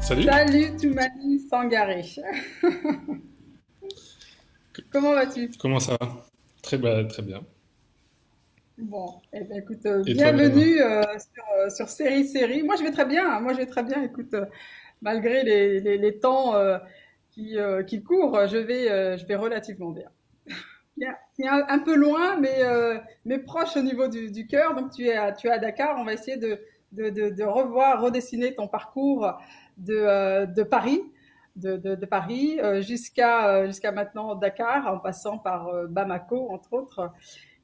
Salut, Salut Toumani Sangaré. Comment vas-tu? comment ça va? Très bien. Bon, eh bien, écoute, Et toi-même? bienvenue sur Série. Moi, je vais très bien. Moi, je vais très bien. Écoute, malgré les temps qui courent, je vais relativement bien. Bien, un peu loin, mais proche au niveau du cœur. Donc, tu es à Dakar. On va essayer de revoir, redessiner ton parcours de Paris, de Paris jusqu'à maintenant Dakar, en passant par Bamako, entre autres.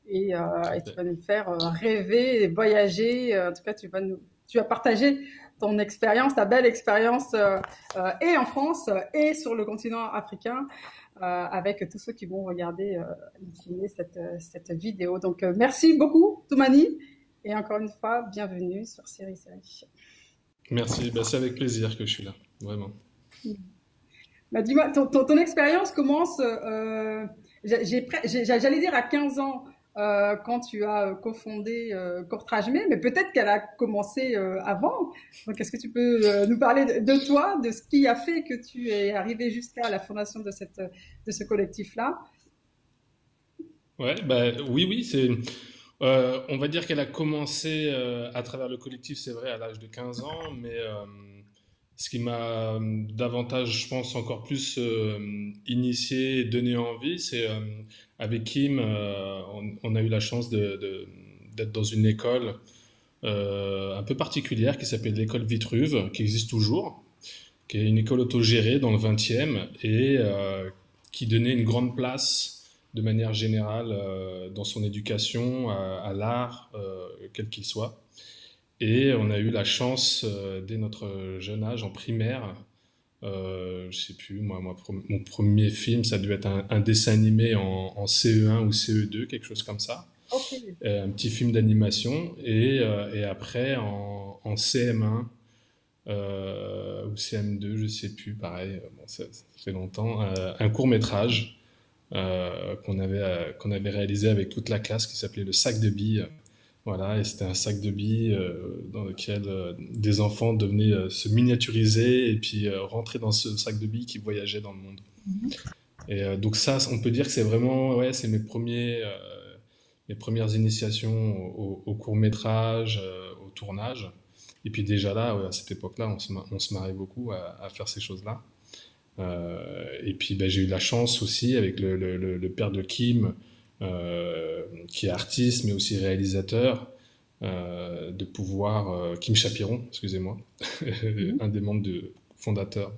Et tu Super. vas nous faire rêver, voyager. En tout cas, tu vas partager ton expérience, ta belle expérience, et en France et sur le continent africain, avec tous ceux qui vont regarder in fine cette vidéo. Donc, merci beaucoup, Toumani. Et encore une fois, bienvenue sur Série. Merci, bah, c'est avec plaisir que je suis là, vraiment. Bah, dis-moi, ton expérience commence, j'allais dire à 15 ans, quand tu as cofondé Courtrage-Mais, mais peut-être qu'elle a commencé avant. Donc, est-ce que tu peux nous parler de toi, de ce qui a fait que tu es arrivé jusqu'à la fondation de ce collectif-là? Ouais, bah, oui, on va dire qu'elle a commencé à travers le collectif, c'est vrai, à l'âge de 15 ans, mais ce qui m'a davantage, je pense, encore plus initié et donné envie, c'est avec Kim, on a eu la chance d'être dans une école un peu particulière qui s'appelle l'école Vitruve, qui existe toujours, qui est une école autogérée dans le 20e et qui donnait une grande place de manière générale dans son éducation à l'art, quel qu'il soit. Et on a eu la chance, dès notre jeune âge, en primaire, je sais plus, mon premier film, ça devait être un dessin animé en CE1 ou CE2, quelque chose comme ça. Ok. Un petit film d'animation. Et après, en CM1, ou CM2, je sais plus, pareil, bon, ça fait longtemps, un court métrage qu'on avait réalisé avec toute la classe qui s'appelait Le sac de billes. Voilà, et c'était un sac de billes dans lequel des enfants devenaient se miniaturiser et puis rentrer dans ce sac de billes qui voyageait dans le monde. Et donc ça, on peut dire que c'est vraiment, ouais, c'est mes premières initiations au court métrage, au tournage. Et puis déjà là, ouais, à cette époque-là, on se marrait beaucoup à faire ces choses-là. Et puis ben, j'ai eu la chance aussi avec le père de Kim, qui est artiste mais aussi réalisateur, de pouvoir Kim Chapiron, excusez-moi, Mhm. un des membres fondateurs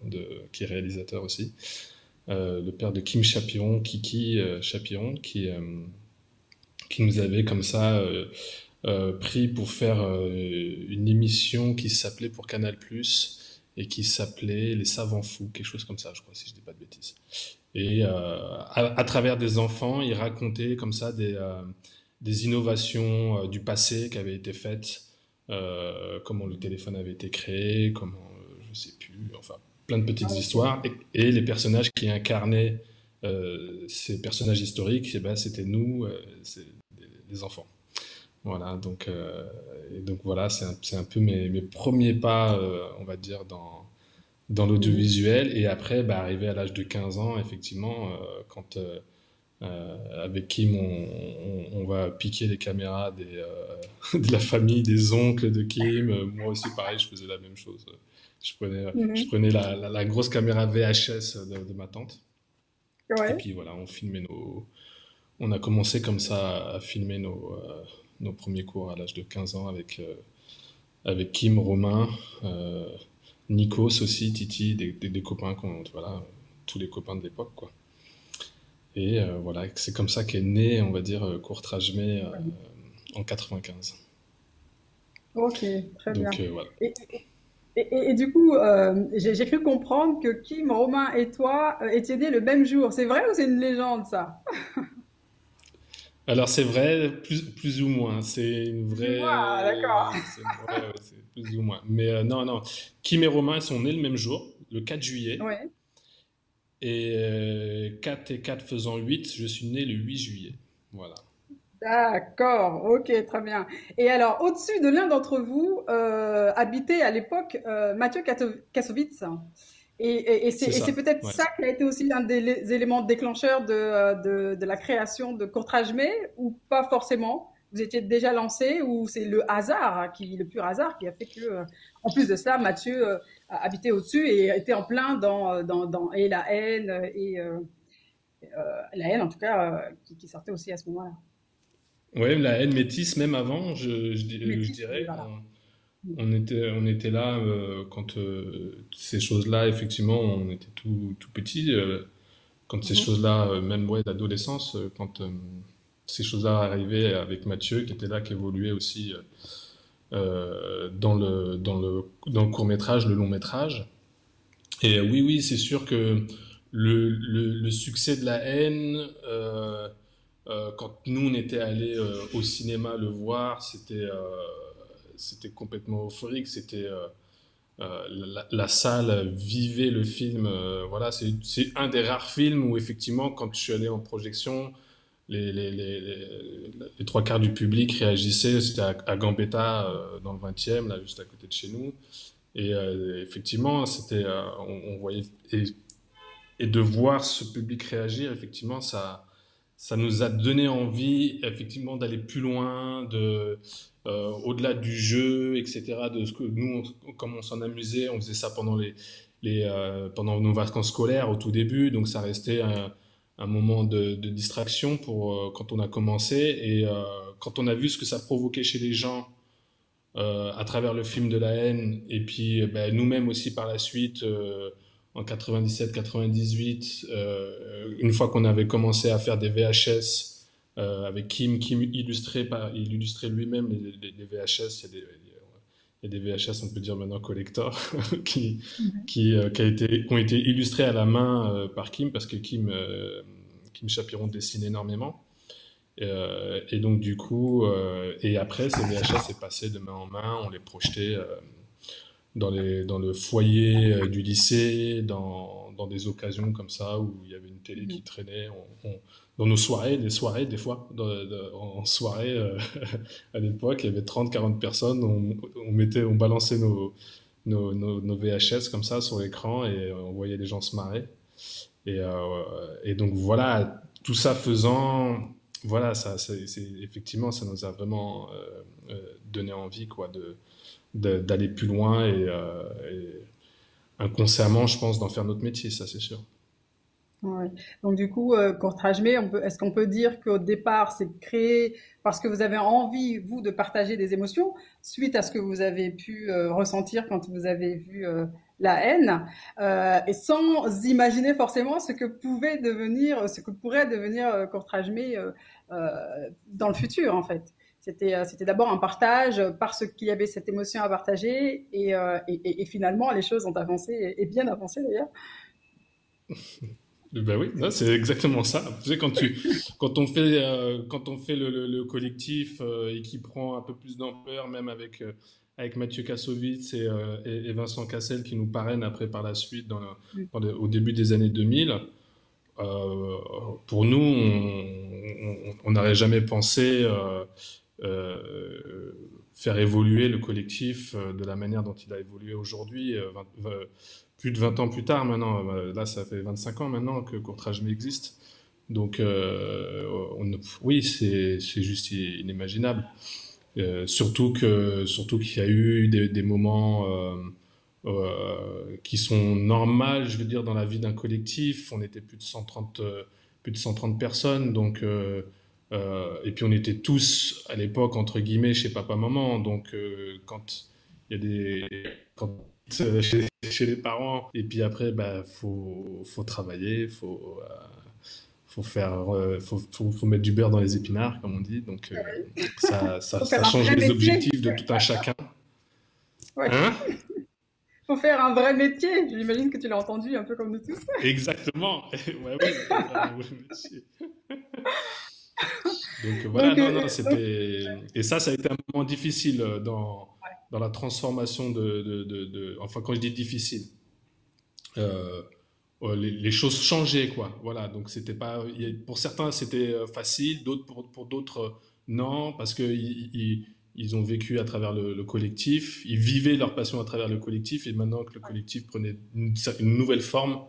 qui est réalisateur aussi, le père de Kim Chapiron, Kiki Chapiron, qui nous avait comme ça pris pour faire une émission qui s'appelait pour Canal+, et qui s'appelait Les Savants Fous, quelque chose comme ça, je crois, si je dis pas de bêtises. Et à travers des enfants, il racontait comme ça des innovations du passé qui avaient été faites, comment le téléphone avait été créé, comment, je sais plus, enfin, plein de Ah, petites ok. histoires. Et les personnages qui incarnaient ces personnages historiques, eh ben, c'était nous, les enfants. Voilà, donc voilà, c'est un peu mes premiers pas, on va dire, dans Mhm. l'audiovisuel. Et après, bah, arrivé à l'âge de 15 ans, effectivement, quand avec Kim, on va piquer les caméras de la famille, des oncles de Kim. Moi aussi, pareil, je faisais la même chose. Je Mhm. prenais la grosse caméra VHS de ma tante. Et Ouais. puis voilà, on a commencé comme ça à filmer nos premiers cours à l'âge de 15 ans avec Kim, Romain, euh, Nikos aussi, Titi, des copains, voilà, tous les copains de l'époque, quoi. Et voilà, c'est comme ça qu'est né, on va dire, Courtrage-Mais en 95. Ok, très Donc bien. voilà. Et, et du coup, j'ai cru comprendre que Kim, Romain et toi étiez nés le même jour. C'est vrai ou c'est une légende, ça? Alors c'est vrai, plus ou moins. Dis-moi, ah, d'accord. Ouais, c'est plus ou moins. Mais non, non. Kim et Romain sont nés le même jour, le 4 juillet. Ouais, Et 4 et 4 faisant 8, je suis né le 8 juillet. Voilà. D'accord, ok, très bien. Et alors, au-dessus de l'un d'entre vous habitait à l'époque Mathieu Kassovitz. C'est Et c'est ça. peut-être Ouais. ça qui a été aussi l'un des éléments déclencheurs de la création de Courtrajmé, ou pas forcément? Vous étiez déjà lancé, ou c'est le hasard, le pur hasard, qui a fait que, en plus de cela, Mathieu habitait au-dessus et était en plein dans et la haine, la haine en tout cas, qui sortait aussi à ce moment-là. Ouais, la haine métisse, même avant, je Métis, oui, dirais, voilà. on était là quand ces choses-là, effectivement, on était tout petits. Quand ces Mhm. choses-là, même ouais, d'adolescence, quand ces choses-là arrivaient avec Mathieu, qui était là, qui évoluait aussi dans le court-métrage, le long-métrage. Et oui, oui, c'est sûr que le succès de la haine, quand nous on était allés au cinéma le voir, c'était complètement euphorique. La salle vivait le film. Voilà, c'est un des rares films où effectivement, quand je suis allé en projection, les trois quarts du public réagissaient. C'était à Gambetta, dans le 20e, là, juste à côté de chez nous. Et effectivement, on voyait, et de voir ce public réagir, effectivement, ça nous a donné envie, effectivement, d'aller plus loin, au-delà du jeu, etc. De ce que nous, comme on s'en amusait, on faisait ça pendant nos vacances scolaires au tout début, donc ça restait un moment de distraction pour quand on a commencé. Et quand on a vu ce que ça provoquait chez les gens à travers le film de la haine, et puis ben, nous-mêmes aussi par la suite, en 97-98, une fois qu'on avait commencé à faire des VHS avec Kim il illustrait lui-même les VHS. Il y a des VHS, on peut dire maintenant collector, qui ont été illustrés à la main par Kim, parce que Kim Chapiron dessine énormément. Et donc du coup, et après, ces VHS est passé de main en main, on les projetait dans le foyer du lycée, dans des occasions comme ça où il y avait une télé qui Mhm. traînait. Dans nos soirées, des fois, en soirée, à l'époque, il y avait 30-40 personnes, on balançait nos VHS comme ça sur l'écran et on voyait les gens se marrer. Et donc voilà, tout ça faisant, voilà, effectivement, ça nous a vraiment donné envie quoi, d'aller plus loin et inconsciemment, je pense, d'en faire notre métier, ça c'est sûr. Ouais. Donc du coup, Courtrajmé, est-ce qu'on peut dire qu'au départ, c'est créé parce que vous avez envie, vous, de partager des émotions suite à ce que vous avez pu ressentir quand vous avez vu la haine, et sans imaginer forcément ce que pourrait devenir Courtrajmé dans le futur, en fait. C'était d'abord un partage parce qu'il y avait cette émotion à partager et finalement les choses ont avancé et bien avancé d'ailleurs. Ben oui, non, c'est exactement ça. Tu sais, quand on fait le collectif et qui prend un peu plus d'ampleur, même avec Mathieu Kassovitz et Vincent Cassel qui nous parrainent après par la suite au début des années 2000, euh, pour nous, on n'aurait jamais pensé faire évoluer le collectif de la manière dont il a évolué aujourd'hui, plus de 20 ans plus tard maintenant. Là, ça fait 25 ans maintenant que Courtrajmé existe. Donc, oui, c'est juste inimaginable. Surtout qu'il y a eu des moments qui sont normales, je veux dire, dans la vie d'un collectif. On était plus de 130 personnes, donc et puis on était tous à l'époque entre guillemets chez papa-maman. Donc quand il y a quand, chez les parents, et puis après, bah faut travailler, faut mettre du beurre dans les épinards, comme on dit. Donc Faut ça faire un change vrai les métier. objectifs de tout un chacun. Ouais. Hein? Faut faire un vrai métier. J'imagine que tu l'as entendu un peu comme nous tous. Exactement. Ouais, oui, il faut faire un vrai métier. Donc voilà, Donc, non, non, c'était. Et ça a été un moment difficile dans la transformation Enfin, quand je dis difficile, euh, les choses changeaient, quoi. Voilà, donc c'était pas. Pour certains, c'était facile, pour d'autres, Non, parce que ils ont vécu à travers le collectif, ils vivaient leur passion à travers le collectif, et maintenant que le collectif prenait une nouvelle forme,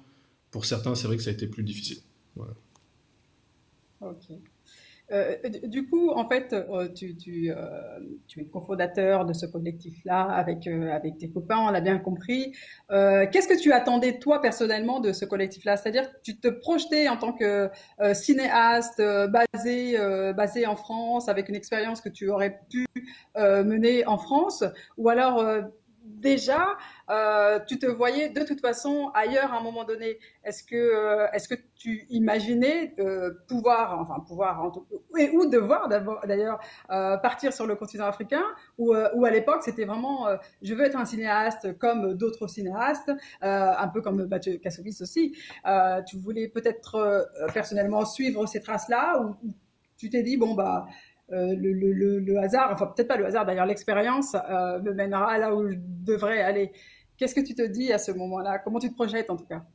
pour certains, c'est vrai que ça a été plus difficile. Voilà. Ok. Du coup, en fait, tu es cofondateur de ce collectif-là avec tes copains, on l'a bien compris. Qu'est-ce que tu attendais, toi, personnellement, de ce collectif-là? C'est-à-dire que tu te projetais en tant que cinéaste basé en France, avec une expérience que tu aurais pu mener en France, ou alors déjà, tu te voyais de toute façon ailleurs à un moment donné. Est-ce que tu imaginais pouvoir, ou devoir d'ailleurs partir sur le continent africain, ou à l'époque c'était vraiment je veux être un cinéaste comme d'autres cinéastes, un peu comme Mathieu Kassovitz aussi. Tu voulais peut-être personnellement suivre ces traces-là, ou tu t'es dit bon bah le hasard, enfin peut-être pas le hasard d'ailleurs, l'expérience me mènera là où je devrais aller. Qu'est-ce que tu te dis à ce moment-là? Comment tu te projettes en tout cas?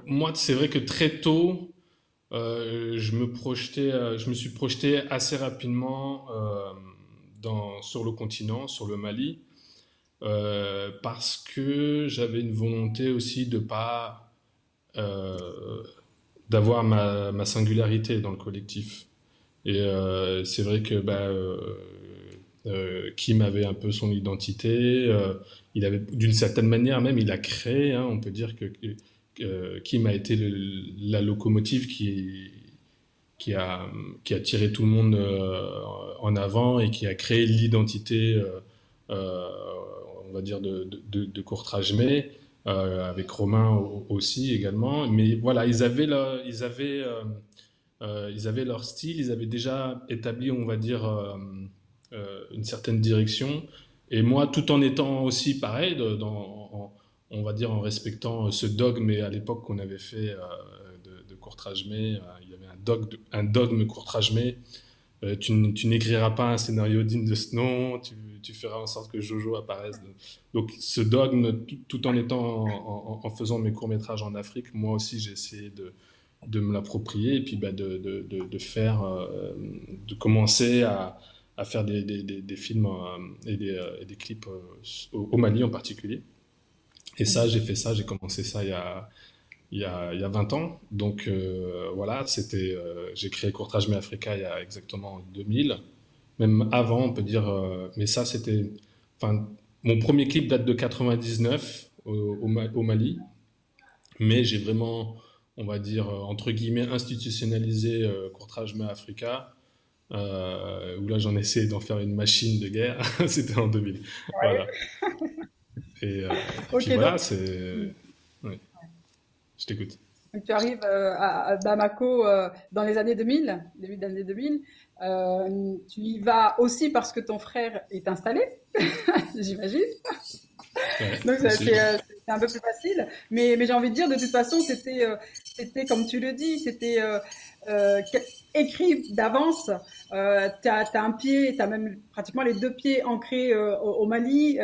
Moi, c'est vrai que très tôt, je me suis projeté assez rapidement sur le continent, sur le Mali, parce que j'avais une volonté aussi de pas d'avoir ma singularité dans le collectif. Et c'est vrai que Kim avait un peu son identité. Il avait, d'une certaine manière même, il a créé. Hein, on peut dire que Kim a été la locomotive qui a, qui a tiré tout le monde en avant et qui a créé l'identité, euh, on va dire, de Courtrajmé, avec Romain aussi également. Mais voilà, ils avaient leur style, ils avaient déjà établi, on va dire, une certaine direction. Et moi, tout en étant aussi pareil, on va dire en respectant ce dogme, et à l'époque qu'on avait fait de Courtrajmé, il y avait un dogme Courtrajmé. Tu n'écriras pas un scénario digne de ce nom, tu feras en sorte que Jojo apparaisse. Donc ce dogme, tout en en faisant mes courts-métrages en Afrique, moi aussi j'ai essayé de me l'approprier, et puis de faire, de commencer à faire des films et des clips au Mali en particulier. Et ça, j'ai fait ça, j'ai commencé ça il y a 20 ans. Donc voilà, j'ai créé Courtrage Mais Africa il y a exactement 2000. Même avant, on peut dire. Mais ça, c'était. Enfin, mon premier clip date de 99 au Mali. Mais j'ai vraiment, on va dire, entre guillemets, institutionnalisé Courtrage Mais Africa. Où là, j'en ai essayé d'en faire une machine de guerre. C'était en 2000. Voilà. Et Ok, puis voilà, c'est. Ouais, je t'écoute. donc tu arrives à Bamako dans les années 2000, début des années 2000. Tu y vas aussi parce que ton frère est installé, j'imagine. Ouais, Donc aussi. c'est un peu plus facile. Mais j'ai envie de dire, de toute façon, c'était comme tu le dis, c'était euh, que- écrit d'avance. T'as un pied, t'as même pratiquement les deux pieds ancrés au Mali.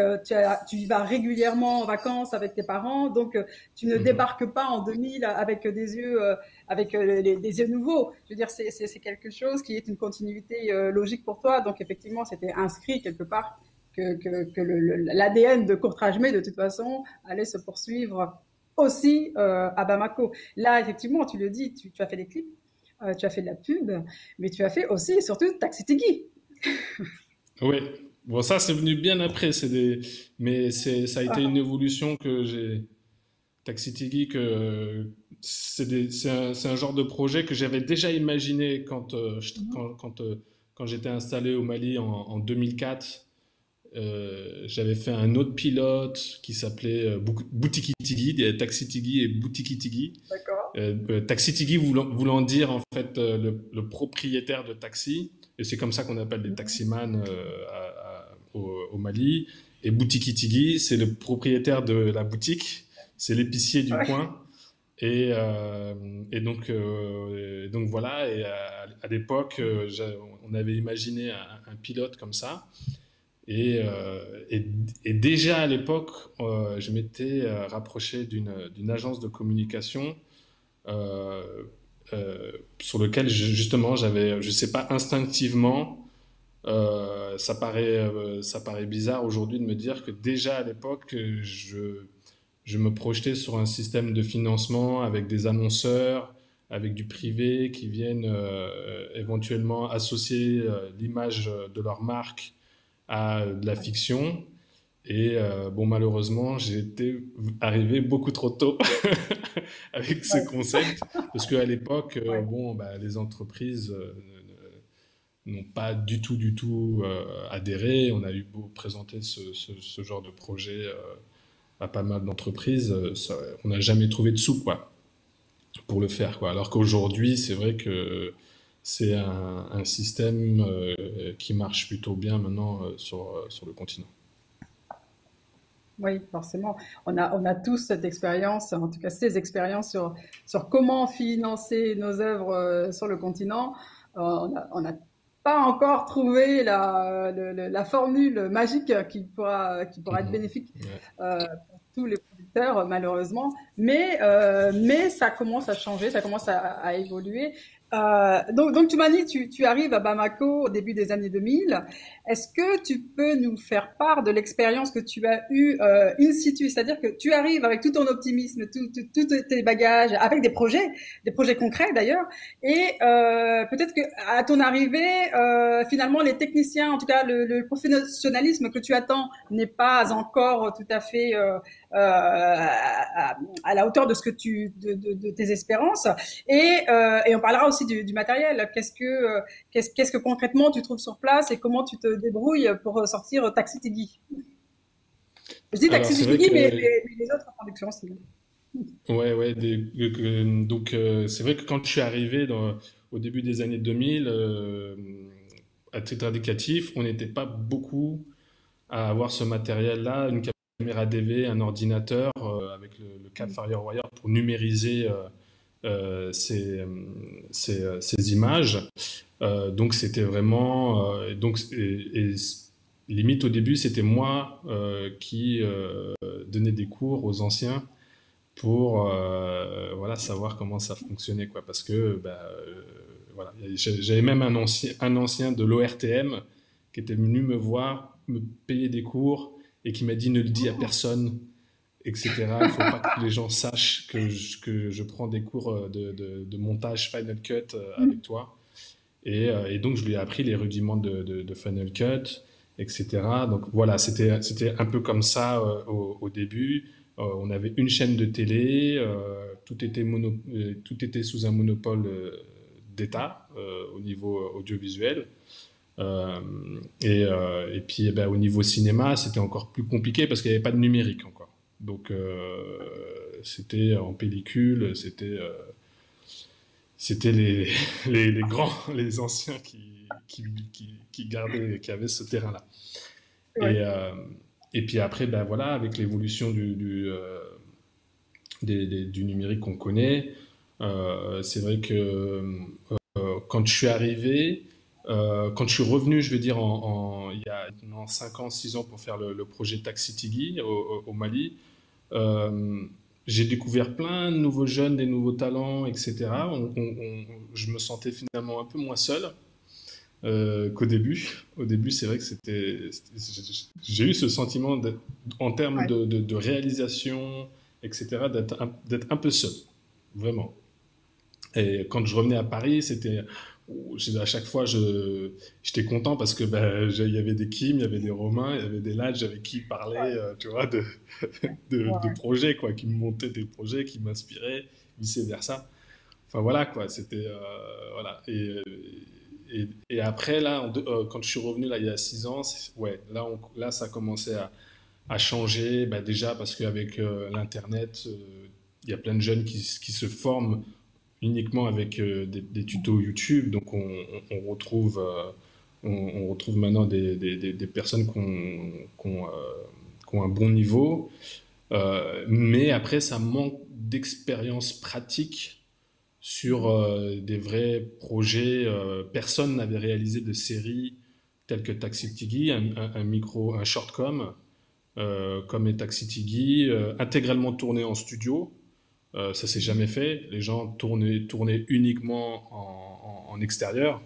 Tu y vas régulièrement en vacances avec tes parents, donc tu ne Mhm. débarques pas en 2000 avec des yeux, des yeux nouveaux. Je veux dire, c'est quelque chose qui est une continuité logique pour toi. Donc effectivement, c'était inscrit quelque part que l'ADN de Courtrajmé, de toute façon, allait se poursuivre aussi à Bamako. Là, effectivement, tu le dis, tu as fait des clips, tu as fait de la pub, mais tu as fait aussi et surtout Taxi Tigui. Oui. Bon, ça, c'est venu bien après. Mais ça a été une évolution que j'ai. Taxi Tigui, c'est un genre de projet que j'avais déjà imaginé quand j'étais installé au Mali en 2004. J'avais fait un autre pilote qui s'appelait Boutiki Tigui, des Taxi Tigui et Boutiki Tigui. D'accord. Taxi Tigui voulant dire en fait le propriétaire de taxi, et c'est comme ça qu'on appelle les taximans au Mali. Et Boutiki Tigui, c'est le propriétaire de la boutique, c'est l'épicier du Ouais. coin. Et donc voilà, et à l'époque, on avait imaginé un pilote comme ça. Et déjà à l'époque, je m'étais rapproché d'une agence de communication euh, sur lequel justement j'avais, je sais pas, instinctivement, ça paraît bizarre aujourd'hui de me dire que déjà à l'époque, je me projetais sur un système de financement avec des annonceurs, avec du privé qui viennent éventuellement associer l'image de leur marque à de la fiction. Et bon, malheureusement, j'ai été arrivé beaucoup trop tôt avec ce Ouais, concept, parce qu'à l'époque, ouais. bon, bah, les entreprises n'ont pas du tout adhéré. On a eu beau présenter ce genre de projet à pas mal d'entreprises, on n'a jamais trouvé de sous, quoi, pour le faire, quoi. Alors qu'aujourd'hui, c'est vrai que c'est un système qui marche plutôt bien maintenant sur le continent. Oui, forcément. On a tous cette expérience, en tout cas ces expériences sur comment financer nos œuvres sur le continent. On n'a pas encore trouvé la formule magique qui pourra être Mhm. bénéfique Ouais. pour tous les producteurs, malheureusement. Mais ça commence à changer, ça commence à évoluer. Donc tu m'as dit, tu arrives à Bamako au début des années 2000. Est-ce que tu peux nous faire part de l'expérience que tu as eue in situ, c'est-à-dire que tu arrives avec tout ton optimisme, tous tes bagages, avec des projets concrets d'ailleurs, et peut-être que à ton arrivée, finalement les techniciens, en tout cas le professionnalisme que tu attends n'est pas encore tout à fait à la hauteur de ce que de tes espérances. Et on parlera aussi du matériel. Qu'est-ce que concrètement tu trouves sur place et comment tu te débrouilles pour sortir Taxi Tigui? Je dis Alors, Taxi c'est vrai Tigui, mais que, les autres productions aussi. ouais, ouais, donc, c'est vrai que quand je suis arrivé au début des années 2000, à titre indicatif, on n'était pas beaucoup à avoir ce matériel-là, une caméra DV, un ordinateur avec le câble FireWire pour numériser ces images. Donc c'était vraiment limite au début c'était moi qui donnais des cours aux anciens pour voilà savoir comment ça fonctionnait quoi parce que bah, voilà j'avais même un ancien de l'ORTM qui était venu me voir me payer des cours et qui m'a dit ne le dis à personne etc. Il faut pas que les gens sachent que je prends des cours de montage Final Cut avec toi et donc, je lui ai appris les rudiments de Final Cut, etc. Donc, voilà, c'était un peu comme ça au début. On avait une chaîne de télé, tout était sous un monopole d'État au niveau audiovisuel. Euh, et puis, eh ben, au niveau cinéma, c'était encore plus compliqué parce qu'il n'y avait pas de numérique encore. Donc, c'était en pellicule, c'était les grands, les anciens qui gardaient, qui avaient ce terrain-là. Ouais. Et, euh, et puis après, ben voilà, avec l'évolution du numérique qu'on connaît, c'est vrai que quand je suis arrivé, quand je suis revenu, je veux dire, il y a maintenant 5 ans, 6 ans pour faire le projet Taxi Tigui au Mali, euh, j'ai découvert plein de nouveaux jeunes, des nouveaux talents, etc. Je me sentais finalement un peu moins seul qu'au début. Au début, c'est vrai que j'ai eu ce sentiment en termes Ouais. de réalisation, etc., d'être un peu seul, vraiment. Et quand je revenais à Paris, à chaque fois, j'étais content parce que ben, il y avait des Kim, il y avait des Romains, il y avait des Ladj avec qui parler, Ouais. tu vois, de Ouais. projets, quoi, qui me montaient des projets, qui m'inspiraient, vice-versa. Enfin voilà, quoi, c'était. Voilà. Et après, là, quand je suis revenu, là, il y a 6 ans, ouais, là, ça a commencé à changer, bah, déjà parce qu'avec l'Internet, il y a plein de jeunes qui se forment uniquement avec des tutos YouTube. Donc on retrouve maintenant des personnes qui ont un bon niveau. Mais après, ça manque d'expérience pratique sur des vrais projets. Personne n'avait réalisé de série telle que Taxi Tigui, un shortcom comme est Taxi Tigui, intégralement tourné en studio. Ça s'est jamais fait. Les gens tournaient uniquement en extérieur.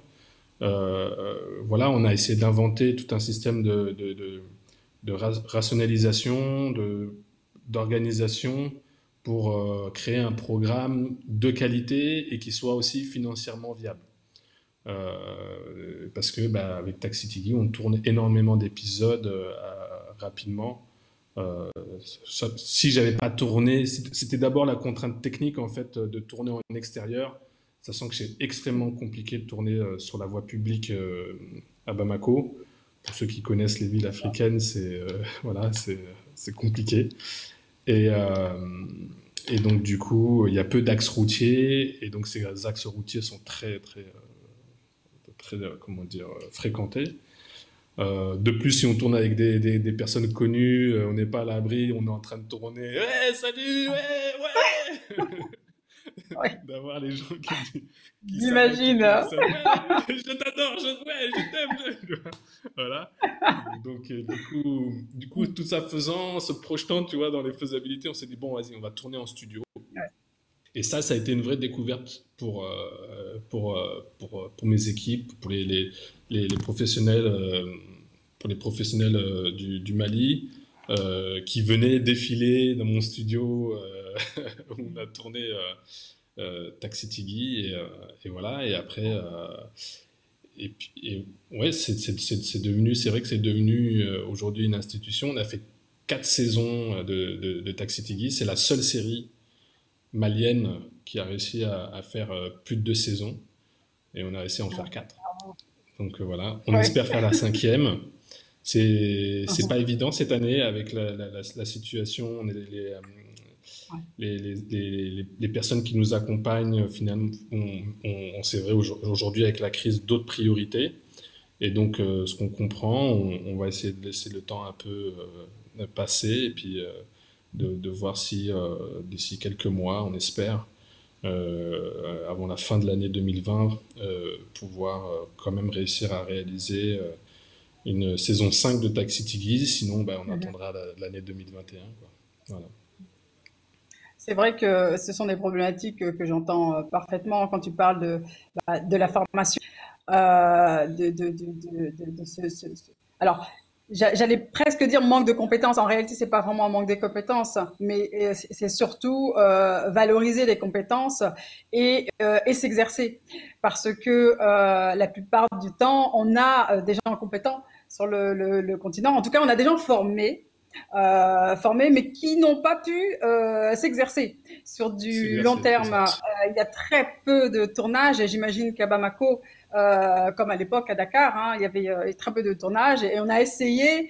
Voilà, on a essayé d'inventer tout un système de rationalisation, d'organisation pour créer un programme de qualité et qui soit aussi financièrement viable. Parce que bah, avec Taxi Tigui, on tourne énormément d'épisodes rapidement. Si j'avais pas tourné, c'était d'abord la contrainte technique en fait de tourner en extérieur, sachant que c'est extrêmement compliqué de tourner sur la voie publique à Bamako. Pour ceux qui connaissent les villes africaines, voilà, c'est compliqué. Et, euh, et donc du coup, il y a peu d'axes routiers, et donc ces axes routiers sont très comment dire, fréquentés. De plus, si on tourne avec des personnes connues, on n'est pas à l'abri, on est en train de tourner. Ouais, salut, ouais, ouais. Ouais, D'avoir les gens qui s'arrêtent j'imagine. toutes les deux Hein. secondes. Ouais, je t'adore, ouais, je t'aime. Voilà. Donc, du coup, tout ça faisant, se projetant, tu vois, dans les faisabilités, on s'est dit, bon, vas-y, on va tourner en studio. Ouais. Et ça a été une vraie découverte pour mes équipes, pour les professionnels, pour les professionnels du Mali, qui venaient défiler dans mon studio où on a tourné Taxi Tigui et voilà. Et après, ouais, c'est devenu, c'est vrai que c'est devenu aujourd'hui une institution. On a fait 4 saisons de Taxi Tigui. C'est la seule série malienne qui a réussi à faire plus de 2 saisons et on a réussi à en faire 4. Donc voilà, on Ouais. espère faire la cinquième. C'est pas évident cette année avec la situation, les personnes qui nous accompagnent finalement c'est vrai aujourd'hui avec la crise d'autres priorités et donc ce qu'on comprend, on va essayer de laisser le temps un peu passer et puis de voir si d'ici quelques mois, on espère, avant la fin de l'année 2020, pouvoir quand même réussir à réaliser une saison 5 de Taxi Tigui, sinon bah, on attendra l'année 2021. Quoi. Voilà. C'est vrai que ce sont des problématiques que j'entends parfaitement quand tu parles de la formation. Alors, j'allais presque dire manque de compétences. En réalité, c'est pas vraiment un manque de compétences, mais c'est surtout valoriser les compétences et s'exercer. Parce que la plupart du temps, on a des gens compétents sur le continent. En tout cas, on a des gens formés, mais qui n'ont pas pu s'exercer sur du long C'est terme. ça. Il y a très peu de tournages et j'imagine qu'à Bamako, comme à l'époque à Dakar, hein, il y avait très peu de tournages et on a essayé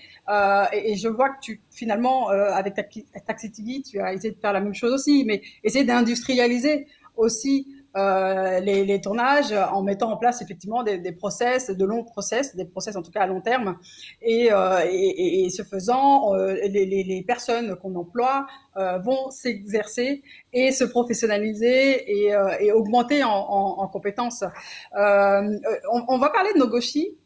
et je vois que finalement avec Taxi TV, tu as essayé de faire la même chose aussi, mais essayer d'industrialiser aussi les tournages en mettant en place effectivement des process, de longs process, des process en tout cas à long terme. Et ce faisant, les personnes qu'on emploie vont s'exercer et se professionnaliser et augmenter en compétences. On va parler de Nogoshi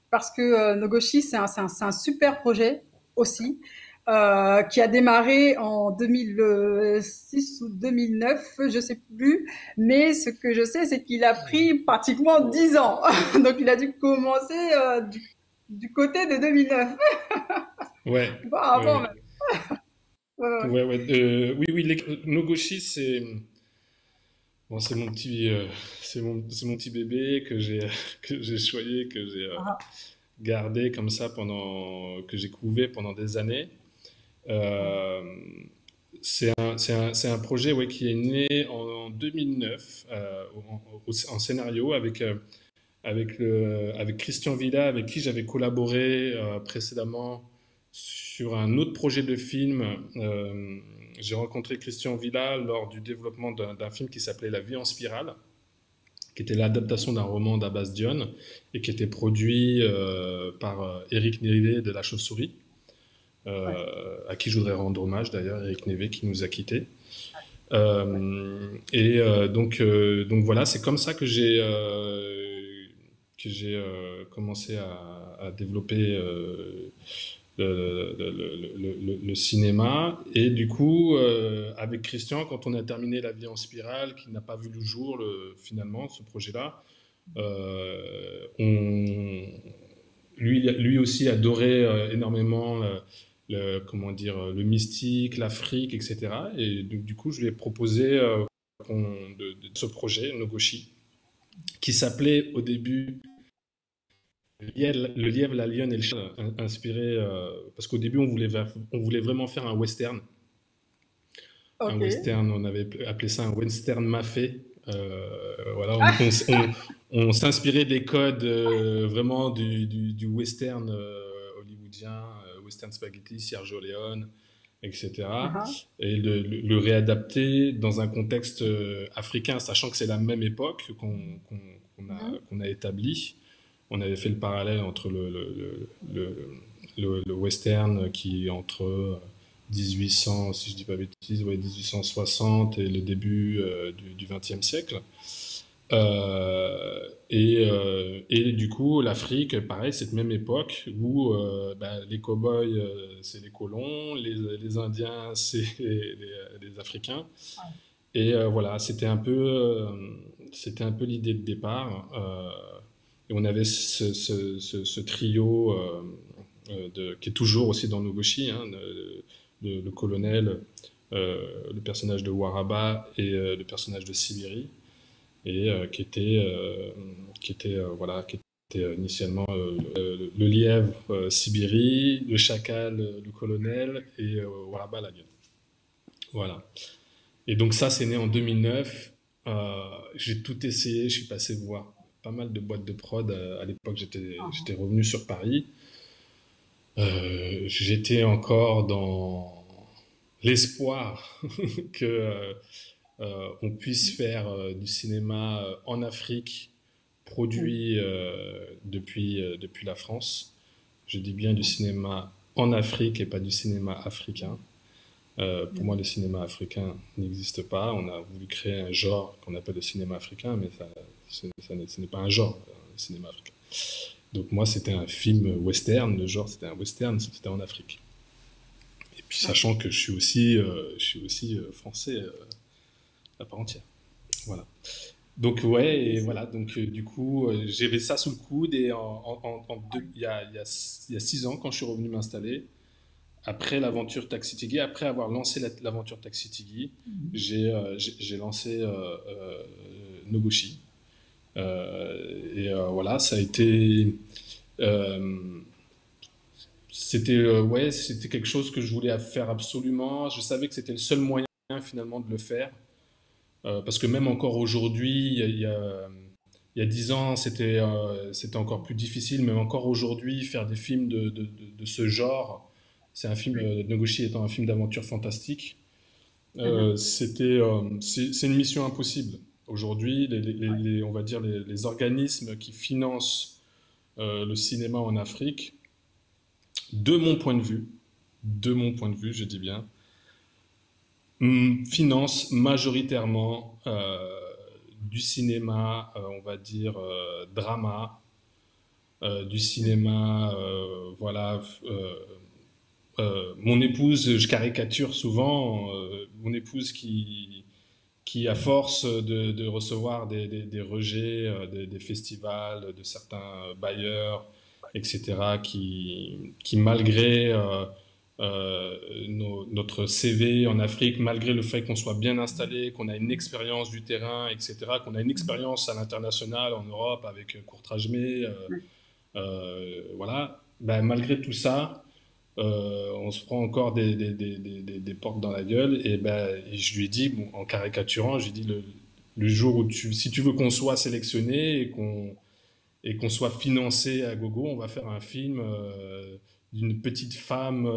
parce que Nogoshi, c'est un super projet aussi. Qui a démarré en 2006 ou 2009, je sais plus, mais ce que je sais, c'est qu'il a pris pratiquement 10 ans. Donc il a dû commencer du côté de 2009. Ouais, Bon, ouais, avant ouais. même. Ouais, ouais, Ouais, ouais. Oui, oui, Nogoshi, bon, c'est mon petit bébé que j'ai que j'ai choyé, que j'ai gardé comme ça que j'ai couvé pendant des années. Euh, c'est un projet ouais, qui est né en 2009 en scénario avec Christian Villa, avec qui j'avais collaboré précédemment sur un autre projet de film. J'ai rencontré Christian Villa lors du développement d'un film qui s'appelait La vie en spirale, qui était l'adaptation d'un roman d'Abbas Dione et qui était produit par Éric Névé de La Chauve-souris, ouais. à qui je voudrais rendre hommage d'ailleurs, Éric Névé qui nous a quittés. Donc voilà, c'est comme ça que j'ai commencé à développer le cinéma. Et du coup, avec Christian, quand on a terminé La vie en spirale, qui n'a pas vu le jour finalement, ce projet-là, on, lui aussi adorait énormément comment dire, le mystique, l'Afrique, etc. Et donc, du coup, je lui ai proposé de ce projet, Nogoshi, qui s'appelait au début le lièvre, la lionne et le chat, inspiré, parce qu'au début, on voulait vraiment faire un western. Un Ok. western, on avait appelé ça un western mafé. Voilà, on s'inspirait des codes vraiment du western hollywoodien, western spaghetti, Sergio Leone, etc. Uh-huh. Et le réadapter dans un contexte africain, sachant que c'est la même époque Mhm. qu'on a établi. On avait fait le parallèle entre le western qui est entre 1800, si je dis pas bêtises, ouais, 1860 et le début du XXe siècle. Et du coup, l'Afrique, pareil, cette même époque où bah, les cow-boys, c'est les colons, les Indiens, c'est les Africains. Et voilà, c'était un peu l'idée de départ. Et on avait ce trio qui est toujours aussi dans Nogoshi, hein, le colonel, le personnage de Waraba et le personnage de Sibiri, et qui était voilà, qui était initialement le lièvre Sibiri, le chacal le colonel et Waraba la lionne. Voilà. Et donc ça, c'est né en 2009. J'ai tout essayé, je suis passé voir pas mal de boîtes de prod. À l'époque, j'étais revenu sur Paris. J'étais encore dans l'espoir que on puisse faire du cinéma en Afrique Mhm. produit depuis la France. Je dis bien du cinéma en Afrique et pas du cinéma africain. Pour moi, le cinéma africain n'existe pas. On a voulu créer un genre qu'on appelle le cinéma africain, mais ce n'est pas un genre, le cinéma africain. Donc moi, c'était un film western, le genre c'était un western, c'était en Afrique. Et puis Ouais. sachant que je suis aussi français à part entière. Voilà. Donc ouais, et voilà, donc du coup, j'avais ça sous le coude et il y a 6 ans, quand je suis revenu m'installer, après l'aventure Taxi Tigui, après avoir lancé l'aventure Taxi Tigui, Mhm. j'ai lancé Nogoshi. Et voilà, ça a été... euh, ouais, c'était quelque chose que je voulais faire absolument. Je savais que c'était le seul moyen finalement de le faire. Parce que même encore aujourd'hui, il y a 10 ans, c'était encore plus difficile. Même encore aujourd'hui, faire des films de ce genre, c'est un film, Nogoshi étant un film d'aventure fantastique, Mhm. c'est une mission impossible. Aujourd'hui, on va dire les organismes qui financent le cinéma en Afrique, de mon point de vue, de mon point de vue, je dis bien, financent majoritairement du cinéma, on va dire drama, du cinéma, voilà. Mon épouse, je caricature souvent, mon épouse qui à force de recevoir des rejets des festivals, de certains bailleurs, etc., qui malgré notre CV en Afrique, malgré le fait qu'on soit bien installé, qu'on a une expérience du terrain, etc., qu'on a une expérience à l'international, en Europe, avec Courtrajmé, voilà, ben, malgré tout ça, on se prend encore des portes dans la gueule. Et, ben, et je lui ai dit, bon, en caricaturant, je lui ai dit le jour où si tu veux qu'on soit sélectionné et qu'on soit financé à gogo, on va faire un film d'une petite femme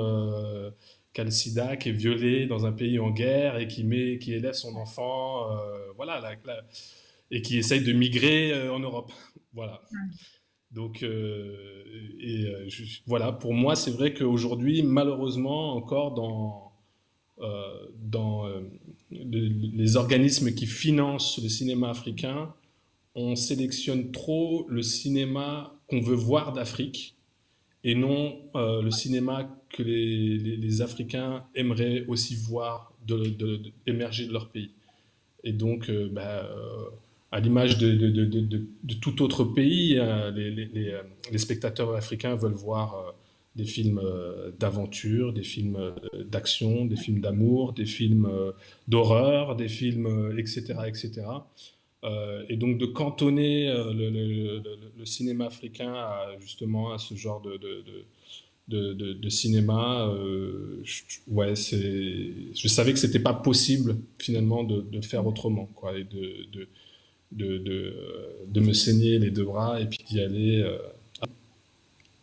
qui a le sida, qui est violée dans un pays en guerre et qui élève son enfant, voilà, et qui essaye de migrer en Europe. Voilà. Donc, voilà, pour moi, c'est vrai qu'aujourd'hui, malheureusement, encore dans les organismes qui financent le cinéma africain, on sélectionne trop le cinéma qu'on veut voir d'Afrique et non le cinéma que les Africains aimeraient aussi voir émerger de leur pays. Et donc, à l'image de tout autre pays, les spectateurs africains veulent voir des films d'aventure, des films d'action, des films d'amour, des films d'horreur, des films, etc., etc. Et donc de cantonner le cinéma africain justement à ce genre de cinéma, ouais, je savais que c'était pas possible finalement de faire autrement, quoi, et de me saigner les deux bras et puis d'y aller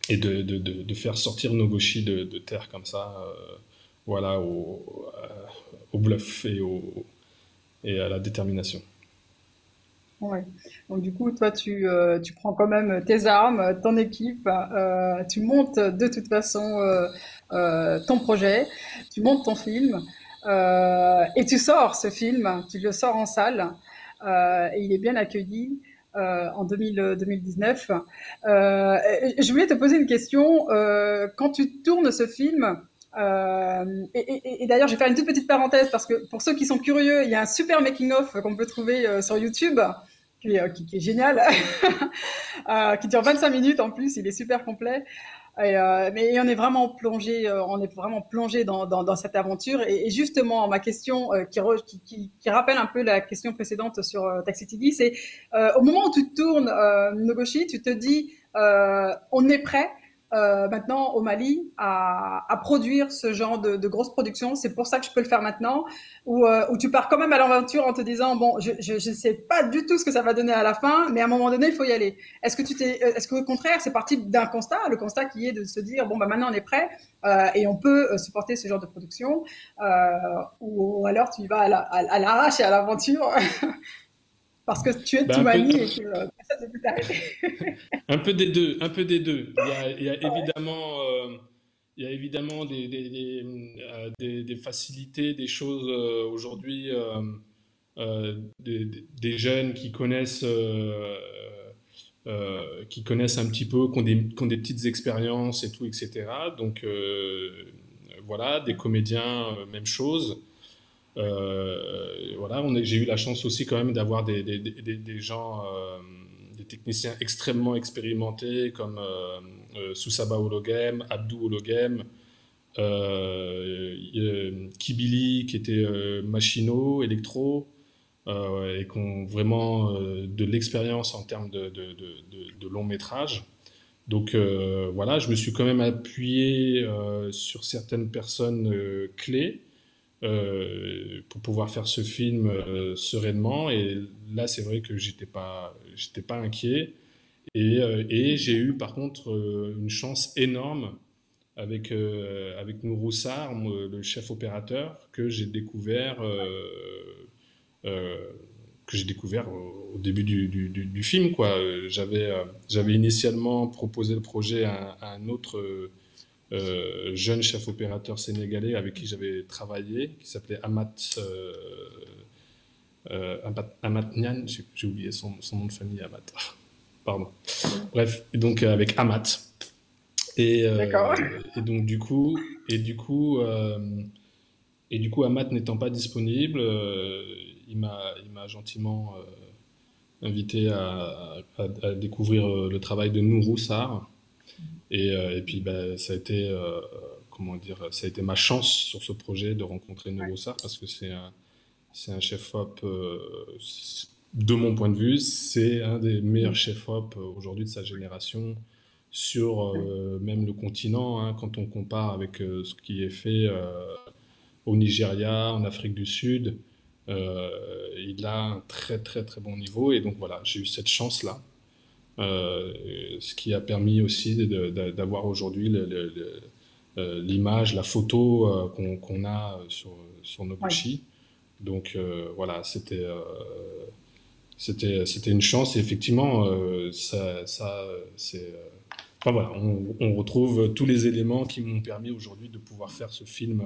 et de faire sortir Nogoshi de terre comme ça, voilà, au bluff et à la détermination. Ouais. Donc du coup, toi, tu prends quand même tes armes, ton équipe, tu montes de toute façon ton projet, tu montes ton film et tu sors ce film, tu le sors en salle et il est bien accueilli en 2019. Je voulais te poser une question. Quand tu tournes ce film, et d'ailleurs, je vais faire une toute petite parenthèse parce que pour ceux qui sont curieux, il y a un super making-of qu'on peut trouver sur YouTube qui est génial, qui dure 25 minutes en plus, il est super complet. Mais on est vraiment plongé dans cette aventure. Et justement, ma question qui rappelle un peu la question précédente sur Taxi TV, c'est au moment où tu tournes Nogoshi, tu te dis on est prêt maintenant au Mali à produire ce genre de grosses productions. C'est pour ça que je peux le faire maintenant. Ou tu pars quand même à l'aventure en te disant bon, je sais pas du tout ce que ça va donner à la fin, mais à un moment donné, il faut y aller. Est-ce qu'au contraire, c'est parti d'un constat, le constat qui est de se dire bon bah maintenant on est prêt et on peut supporter ce genre de production, ou alors tu y vas à l'arrache et à l'aventure parce que tu es de Ben, Toumani et que ça ne peut t'arrêter. un peu des deux, un peu des deux. Il y a évidemment des facilités, des choses aujourd'hui, des jeunes qui connaissent un petit peu, qui ont des petites expériences et tout, etc. Donc voilà, des comédiens, même chose. Voilà, j'ai eu la chance aussi quand même d'avoir des gens, des techniciens extrêmement expérimentés comme Soussaba Ologem, Abdou Ologem, Kibili qui était machino, électro, et qui ont vraiment de l'expérience en termes de long métrage. Donc voilà, je me suis quand même appuyé sur certaines personnes clés pour pouvoir faire ce film sereinement. Et là, c'est vrai que j'étais pas inquiet. Et j'ai eu par contre une chance énorme avec Nourou Sarr, le chef opérateur, euh, que j'ai découvert au début du film, quoi. J'avais initialement proposé le projet à un autre jeune chef opérateur sénégalais avec qui j'avais travaillé, qui s'appelait Amat Nian, j'ai oublié son nom de famille, Amat. Pardon. Bref, et donc avec Amat. D'accord. Et donc et du coup, Amat n'étant pas disponible, il m'a gentiment invité à découvrir le travail de Nourou Sarr. Et puis, bah, comment dire, ça a été ma chance sur ce projet de rencontrer Nourou Sarr parce que c'est un chef-op, de mon point de vue, c'est un des meilleurs chefs-op aujourd'hui de sa génération sur même le continent, hein, quand on compare avec ce qui est fait au Nigeria, en Afrique du Sud. Il a un très très très bon niveau et donc voilà, j'ai eu cette chance-là, ce qui a permis aussi d'avoir aujourd'hui l'image, la photo qu'on a sur Ouais. Noguchi. Donc voilà, c'était une chance et effectivement, enfin voilà, on retrouve tous les éléments qui m'ont permis aujourd'hui de pouvoir faire ce film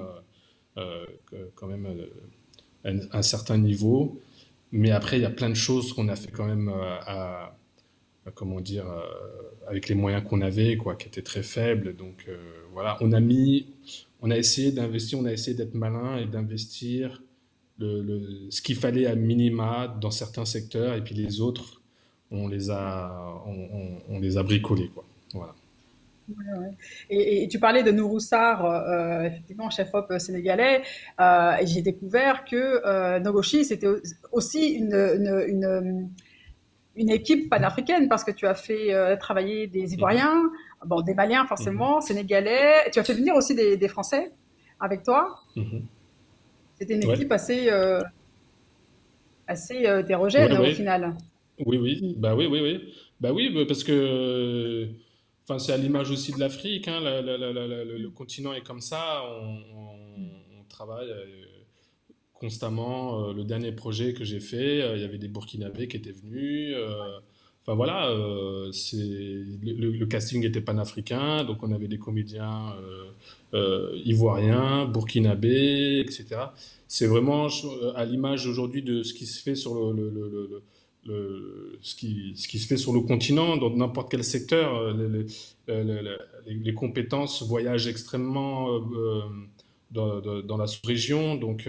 quand même à un certain niveau. Mais après, il y a plein de choses qu'on a fait quand même comment dire, avec les moyens qu'on avait, quoi, qui étaient très faibles. Donc voilà, on a essayé d'investir, on a essayé d'être malin et d'investir ce qu'il fallait à minima dans certains secteurs, et puis les autres, on les a bricolés, quoi. Voilà. Ouais. Et tu parlais de Nourou Sarr, effectivement, chef-op sénégalais, et j'ai découvert que Nogochi, c'était aussi une équipe panafricaine, parce que tu as fait travailler des Mhm, Ivoiriens, bon, des Maliens mhm, forcément, Sénégalais, tu as fait venir aussi des Français avec toi. mhm. C'était une Ouais, équipe assez ouais, hétérogène au ouais. final. Oui, oui, Mm. bah oui, oui, oui. Bah oui, bah parce que, enfin, c'est à l'image aussi de l'Afrique, hein, le continent est comme ça, on travaille constamment. Le dernier projet que j'ai fait, il y avait des Burkinabés qui étaient venus. Enfin voilà, le casting était panafricain, donc on avait des comédiens ivoiriens, burkinabés, etc. C'est vraiment à l'image aujourd'hui de ce qui se fait sur ce qui se fait sur le continent, dans n'importe quel secteur. Les compétences voyagent extrêmement dans la sous-région, donc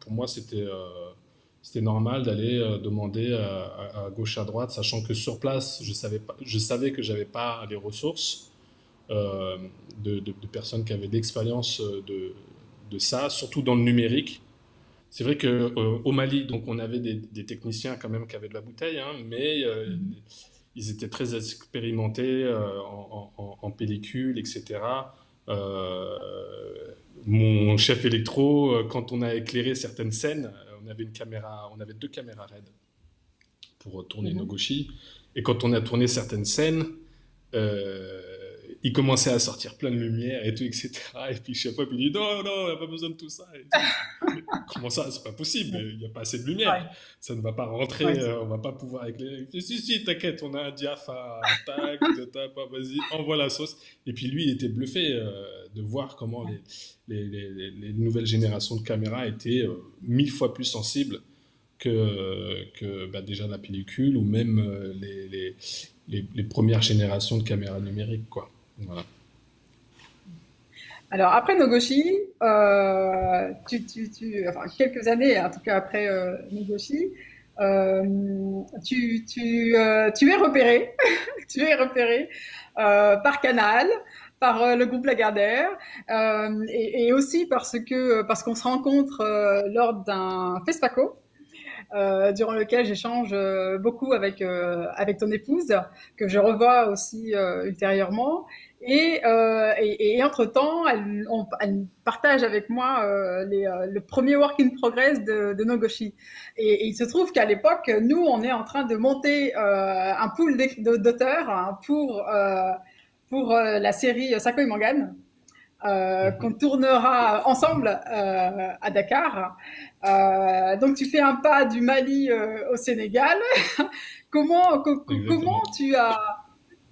pour moi, c'était normal d'aller demander à gauche, à droite, sachant que sur place, je savais que j'avais pas les ressources euh, de personnes qui avaient de l'expérience de ça, surtout dans le numérique. C'est vrai que au Mali, donc on avait des techniciens quand même qui avaient de la bouteille, hein, mais ils étaient très expérimentés en pellicule, etc. Euh, Mon chef électro, quand on a éclairé certaines scènes, on avait deux caméras RED pour tourner nos Mhm. gauchis. Et quand on a tourné certaines scènes, euh, il commençait à sortir plein de lumière et tout, etc. Et puis chaque fois, il dit non, non, on n'a pas besoin de tout ça. Et tout. Mais comment ça, c'est pas possible, il n'y a pas assez de lumière. Ouais, Ça ne va pas rentrer, ouais. on va pas pouvoir éclairer. Il dit, si, si, t'inquiète, on a un diaph à tac, vas-y, envoie la sauce. Et puis lui, il était bluffé de voir comment les nouvelles générations de caméras étaient 1000 fois plus sensibles que bah, déjà la pellicule ou même les premières générations de caméras numériques, quoi. Voilà. Alors après Nogoshi, enfin quelques années, en tout cas après Nogoshi, tu es repéré, tu es repéré par Canal, par le groupe Lagardère, et aussi parce qu'on se rencontre lors d'un FESPACO. Durant lequel j'échange beaucoup avec ton épouse, que je revois aussi ultérieurement. Et entre-temps, elle partage avec moi le premier work in progress de Nogoshi. Et il se trouve qu'à l'époque, nous, on est en train de monter un pool d'auteurs hein, pour la série Sakoi Mangan, qu'on Mhm. tournera ensemble à Dakar. Donc tu fais un pas du Mali au Sénégal. Comment Exactement. tu as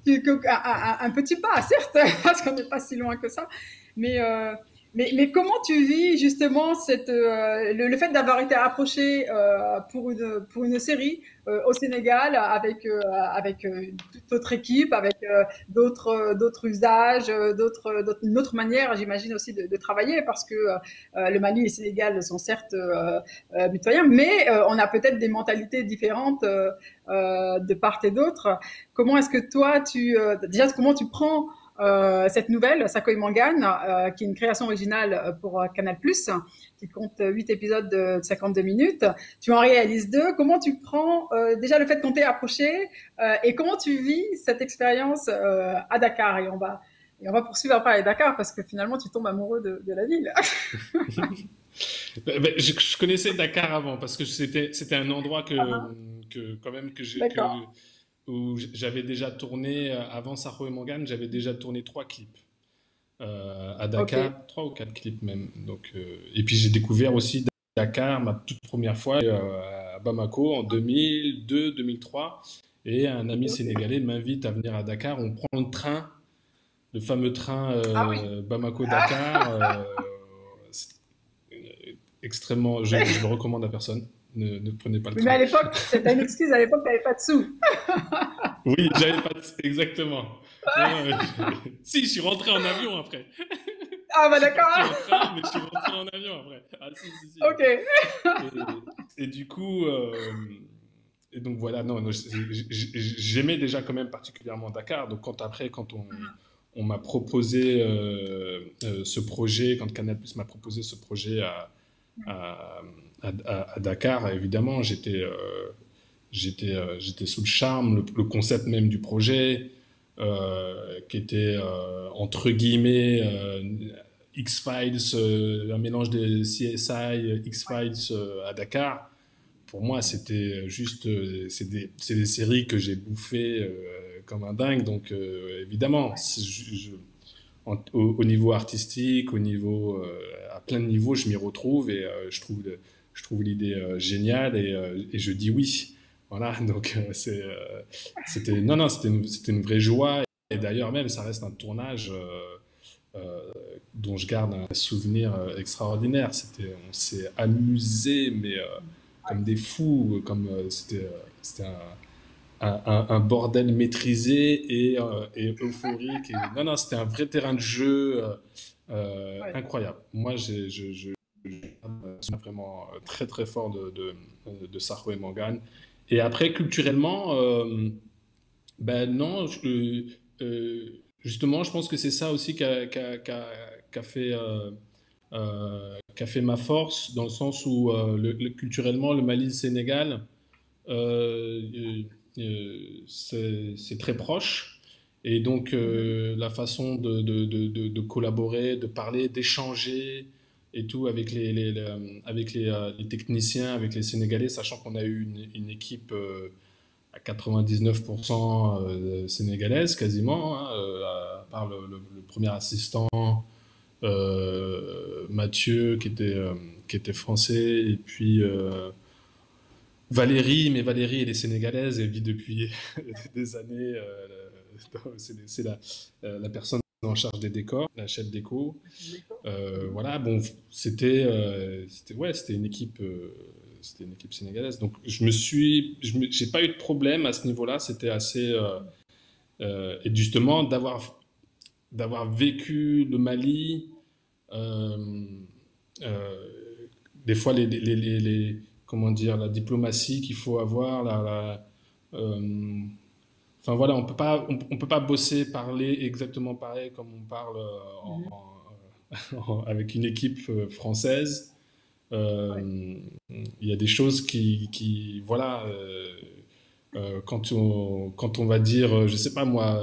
un petit pas, certes, parce qu'on n'est pas si loin que ça, mais, euh, mais comment tu vis justement le fait d'avoir été approché pour une série au Sénégal avec toute autre équipe, avec d'autres usages, une autre manière, j'imagine aussi, de travailler, parce que le Mali et le Sénégal sont certes mitoyens, mais on a peut-être des mentalités différentes de part et d'autre. Comment est-ce que toi, déjà, comment tu prends cette nouvelle, Sakoi Mangan, qui est une création originale pour Canal+, qui compte 8 épisodes de 52 minutes. Tu en réalises 2. Comment tu prends déjà le fait qu'on t'ait approché et comment tu vis cette expérience à Dakar, et on va poursuivre après à Dakar parce que finalement, tu tombes amoureux de la ville. Je connaissais Dakar avant parce que c'était un endroit quand même D'accord. où j'avais déjà tourné avant Saho et Morgan, j'avais déjà tourné 3 clips à Ok. Dakar, 3 ou 4 clips même. Donc et puis j'ai découvert aussi Dakar ma toute première fois à Bamako en 2002-2003, et un ami Ok. sénégalais m'invite à venir à Dakar. On prend le train, le fameux train Ah oui. Bamako-Dakar. C'est extrêmement, je le recommande à personne. Ne prenez pas le Oui, mais train. à l'époque, c'était une excuse. À l'époque, tu n'avais pas de sous. Oui, j'avais pas exactement. Non, non, si, je suis rentré en avion après. Ah bah Je suis parti d'accord. en train, mais je suis rentré en avion après. Ah si, si, si. Ok. Et du coup, et donc voilà, non, non, j'aimais déjà quand même particulièrement Dakar. Donc quand on m'a proposé ce projet, quand Canal+ m'a proposé ce projet à, à Dakar, évidemment, j'étais sous le charme, le concept même du projet, qui était entre guillemets X-Files, un mélange de CSI, X-Files à Dakar. Pour moi, c'était juste, c'est des séries que j'ai bouffées comme un dingue. Donc évidemment, au niveau artistique, au niveau, à plein de niveaux, je m'y retrouve et je trouve l'idée géniale et je dis oui. Voilà, donc c'était, non, non, c'était une vraie joie. Et d'ailleurs même, ça reste un tournage dont je garde un souvenir extraordinaire. On s'est amusé, mais comme des fous, comme c'était un bordel maîtrisé et euphorique. Et, non, non, c'était un vrai terrain de jeu Ouais. incroyable. Moi, je garde un souvenir vraiment très très fort de Saho et Morgan. Et après, culturellement, ben non, justement, je pense que c'est ça aussi qui a fait ma force, dans le sens où culturellement, le Mali, le Sénégal, c'est très proche. Et donc, Mhm. la façon de collaborer, de parler, d'échanger et tout avec avec les techniciens, avec les Sénégalais, sachant qu'on a eu une équipe à 99% sénégalaise quasiment, hein, à part le premier assistant Mathieu qui était français, et puis Valérie, mais Valérie, elle est sénégalaise, elle vit depuis des années. C'est la personne en charge des décors, la chef déco. D'accord. Mhm. Voilà, bon, ouais, c'était une équipe sénégalaise. Donc j'ai pas eu de problème à ce niveau-là. C'était assez, et justement d'avoir vécu le Mali. euh, euh, des fois comment dire, la diplomatie qu'il faut avoir, enfin voilà, on peut pas bosser, parler exactement pareil comme on parle Mhm. avec une équipe française. Ouais. Il y a des choses voilà, quand on va dire, je sais pas moi,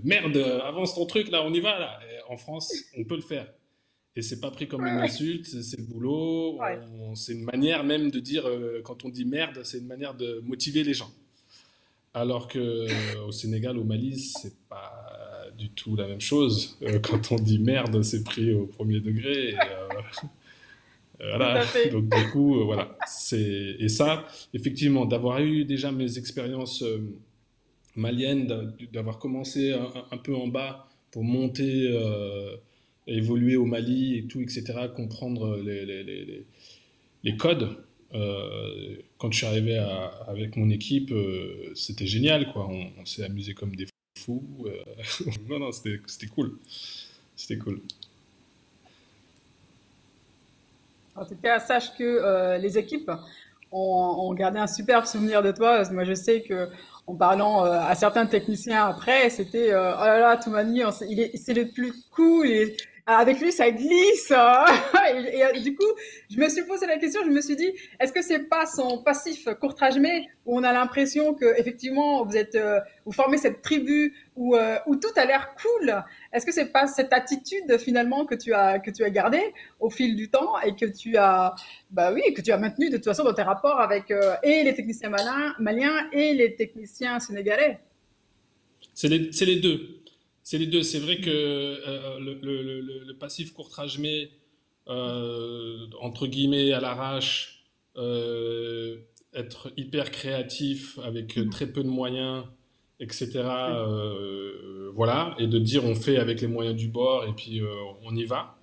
merde, avance ton truc là, on y va là. Et en France, on peut le faire. Et c'est pas pris comme une Ouais, insulte, c'est le boulot. ouais. C'est une manière même de dire, quand on dit merde, c'est une manière de motiver les gens. Alors que au Sénégal, au Mali, c'est pas du tout la même chose. Quand on dit merde, c'est pris au premier degré. Et, Tout voilà. à fait. Donc du coup, voilà. Et ça, effectivement, d'avoir eu déjà mes expériences maliennes, d'avoir commencé un peu en bas pour monter, évoluer au Mali et tout, etc., comprendre les codes. Quand je suis arrivé avec mon équipe, c'était génial, quoi. On s'est amusé comme des fous. Non, non, c'était cool. C'était cool. En tout cas, sache que les équipes ont gardé un superbe souvenir de toi. Parce que moi, je sais que en parlant à certains techniciens après, c'était oh là là, Toumani, c'est le plus cool. Avec lui, ça glisse. Du coup, je me suis posé la question. Je me suis dit, est-ce que c'est pas son passif courtrage-mais où on a l'impression que effectivement vous formez cette tribu où tout a l'air cool. Est-ce que c'est pas cette attitude finalement que tu as gardée au fil du temps et que tu as, bah oui, que tu as maintenu de toute façon dans tes rapports avec et les techniciens maliens et les techniciens sénégalais. C'est les deux. C'est les deux. C'est vrai que le passif courtrage-mais, entre guillemets, à l'arrache, euh, être hyper créatif avec très peu de moyens, etc. Voilà. Et de dire on fait avec les moyens du bord et puis on y va.